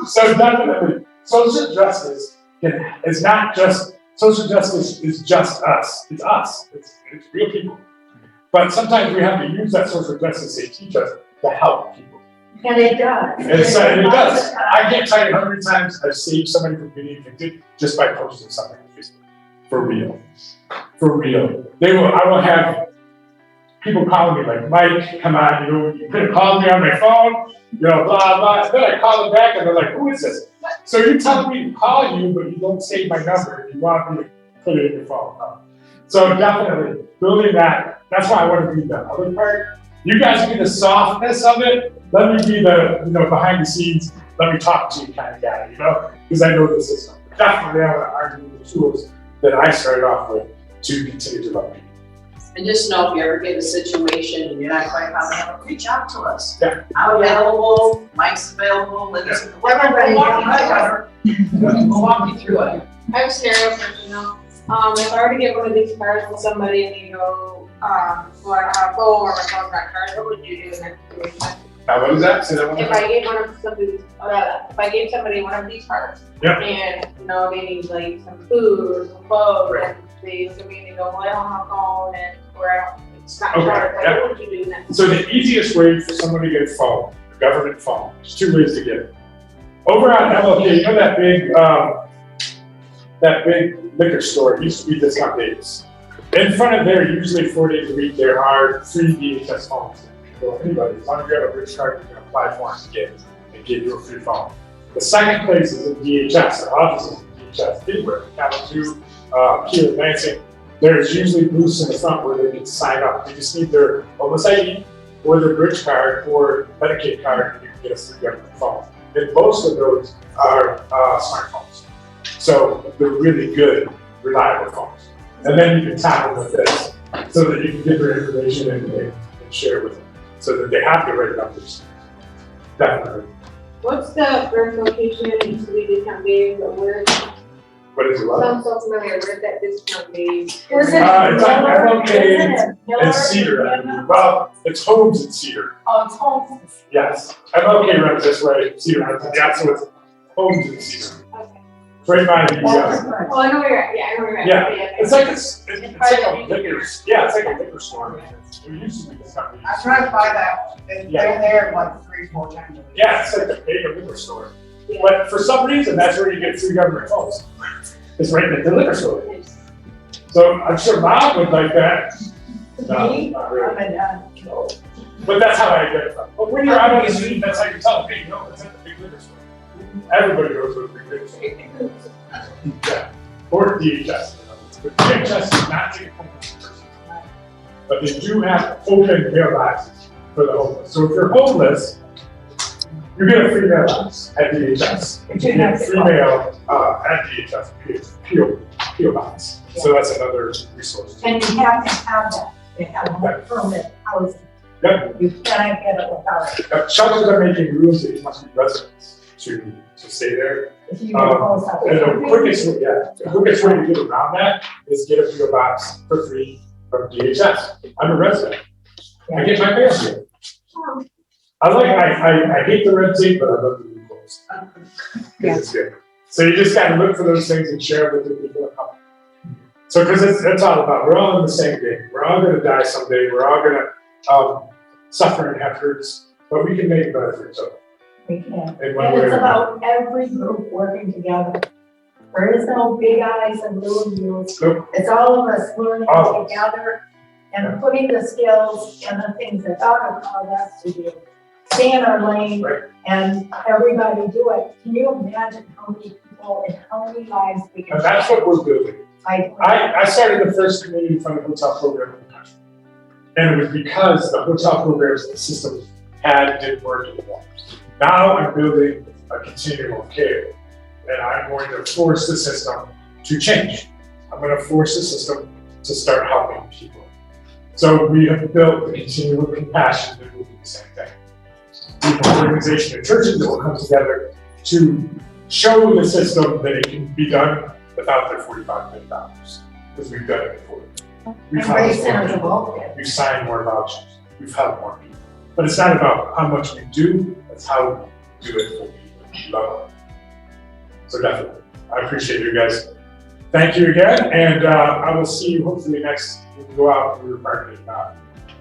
S3: So definitely, social justice is not just, social justice is just us. It's us. It's real people. But sometimes we have to use that social justice to teach us to help people.
S2: And it does.
S3: And it does. I can't tell you how many times I've saved somebody from getting evicted just by posting something on Facebook. For real. For real. I will have people calling me like, Mike, come on, you could have called me on my phone, blah, blah. And then I call them back and they're like, who is this? So you're telling me to call you, but you don't save my number. You want me to put it in your phone. No. So definitely building that, that's why I want to be the other part. You guys be the softness of it. Let me be the, behind the scenes, let me talk to you kind of guy, because I know the system. Definitely I want to argue the tools that I started off with to continue to love people.
S1: And just know if you ever get a situation and you're not quite confident, reach out to us.
S3: Yeah.
S1: I'm available, Mike's available, Linda's,
S2: Everybody
S1: we'll walk you
S2: knows.
S1: through it. We'll walk you through it.
S5: I have a scenario for you know. If I were to get one of these cards from somebody and they go, well, I don't have a phone or my phone's not charged, what would you do in that situation?
S3: Now, what is that? Say that one more
S5: If
S3: time.
S5: I gave if I gave somebody one of these cards,
S3: Yep.
S5: and they need like some food or some clothes,
S3: Right.
S5: and they look at me and they go, well, I don't have a phone, it's not
S3: Okay,
S5: charged, like,
S3: yeah.
S5: what would you do in that?
S3: So the easiest way for someone to get a phone, a government phone, there's 2 ways to get it. Over on MLK, that big liquor store, it used to be Discount Davis. In front of there, usually 4 days a week, there are free DHS phones. So anybody, as long as you have a bridge card, you can apply for and get you a free phone. The second place is in DHS, the offices in DHS, anywhere, Kalamazoo, here in Lansing. There's usually booths in the front where they can sign up. They just need their homeless ID or their bridge card or Medicaid card, and you can get a free government phone. And most of those are smartphones. So they're really good, reliable phones. And then you can tap them with this so that you can get their information and share it with them so that they have the right numbers. Definitely.
S5: What's the first location in City Discount Days, or where?
S3: What is it? What?
S5: Sounds so familiar, where's that Discount Days?
S2: Is it
S3: It's on
S2: Miller?
S3: MLK
S2: Isn't it Miller?
S3: and Cedar. I believe. Well, it's Homes in Cedar.
S2: Oh, it's Holmes.
S3: Yes. MLK runs this way, Cedar runs, yeah, so it's Homes in Cedar.
S5: Okay.
S3: It's right by the,
S5: Oh, I know where you're at, yeah, I know where you're at.
S3: yeah, it's like it's like a liquor, yeah, it's like a liquor store. It used to be this company.
S8: I drive by that, and they're there like 3-4 times a week.
S3: Yeah, it's like a big liquor store. But for some reason, that's where you get free government phones. It's right at the liquor store. So I'm sure Bob would like that. No,
S2: Me,
S3: not really.
S2: I'm
S3: But that's how I get it from. But when you're out on the street, that's how you tell them, hey, you know, it's at the big liquor store. Everybody goes to the big liquor store. Yeah, or DHS. But DHS is not taking homeless persons. But they do have open mailboxes for the homeless. So if you're homeless, you get a free mailbox at DHS. You get free mail at DHS, PO box. So that's another resource.
S2: And you have to have that, they have a permit housing.
S3: Yep.
S2: You cannot get it without it.
S3: Shelters are making rules that you must be residents to stay there.
S2: If you get calls out.
S3: And the quickest way to get around that is get a PO box for free from DHS. I'm a resident. I get my mail here. I hate the red tape, but I love the loopholes. Because it's good. So you just gotta look for those things and share it with the people that come. So, because that's all about, we're all in the same game. We're all gonna die someday. We're all gonna suffer and have hurts, but we can make it better for each other.
S2: We can.
S3: In one
S2: And
S3: way
S2: it's
S3: or
S2: about every group working together. There is no big eyes and little U's.
S3: Nope.
S2: It's all of us learning
S3: All of us.
S2: together and putting the skills and the things that God has called us to do. Stay in our lane
S3: Right.
S2: and everybody do it. Can you imagine how many people and how many lives we can
S3: And that's what we're building.
S2: I
S3: I started the first community funded hotel program in the country. And it was because the hotel programs the system had didn't work anymore. Now I'm building a continuum of care. And I'm going to force the system to change. I'm going to force the system to start helping people. So we have built the continuum of compassion that will do the same thing. We have an organization of churches that will come together to show the system that it can be done without their $45 million. Because we've done it before. We've
S2: and raise
S3: helped
S2: centers of
S3: more
S2: hope.
S3: people. We've signed more vouchers. We've helped more people. But it's not about how much we do, it's how we do it for people we love. So definitely, I appreciate you guys. Thank you again, and I will see you hopefully next, when we go out, we were marketing,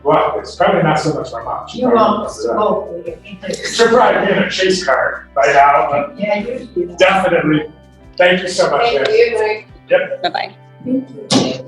S3: go out, it's probably not so much my mom. She
S2: You
S3: probably
S2: won't
S3: does that.
S2: hopefully.
S3: She'll probably be in a chase car by now, but
S2: Yeah, you do that.
S3: definitely, thank you so much,
S5: Thank
S3: guys.
S5: you, Mike.
S3: Yep.
S4: Bye-bye.
S2: Thank you.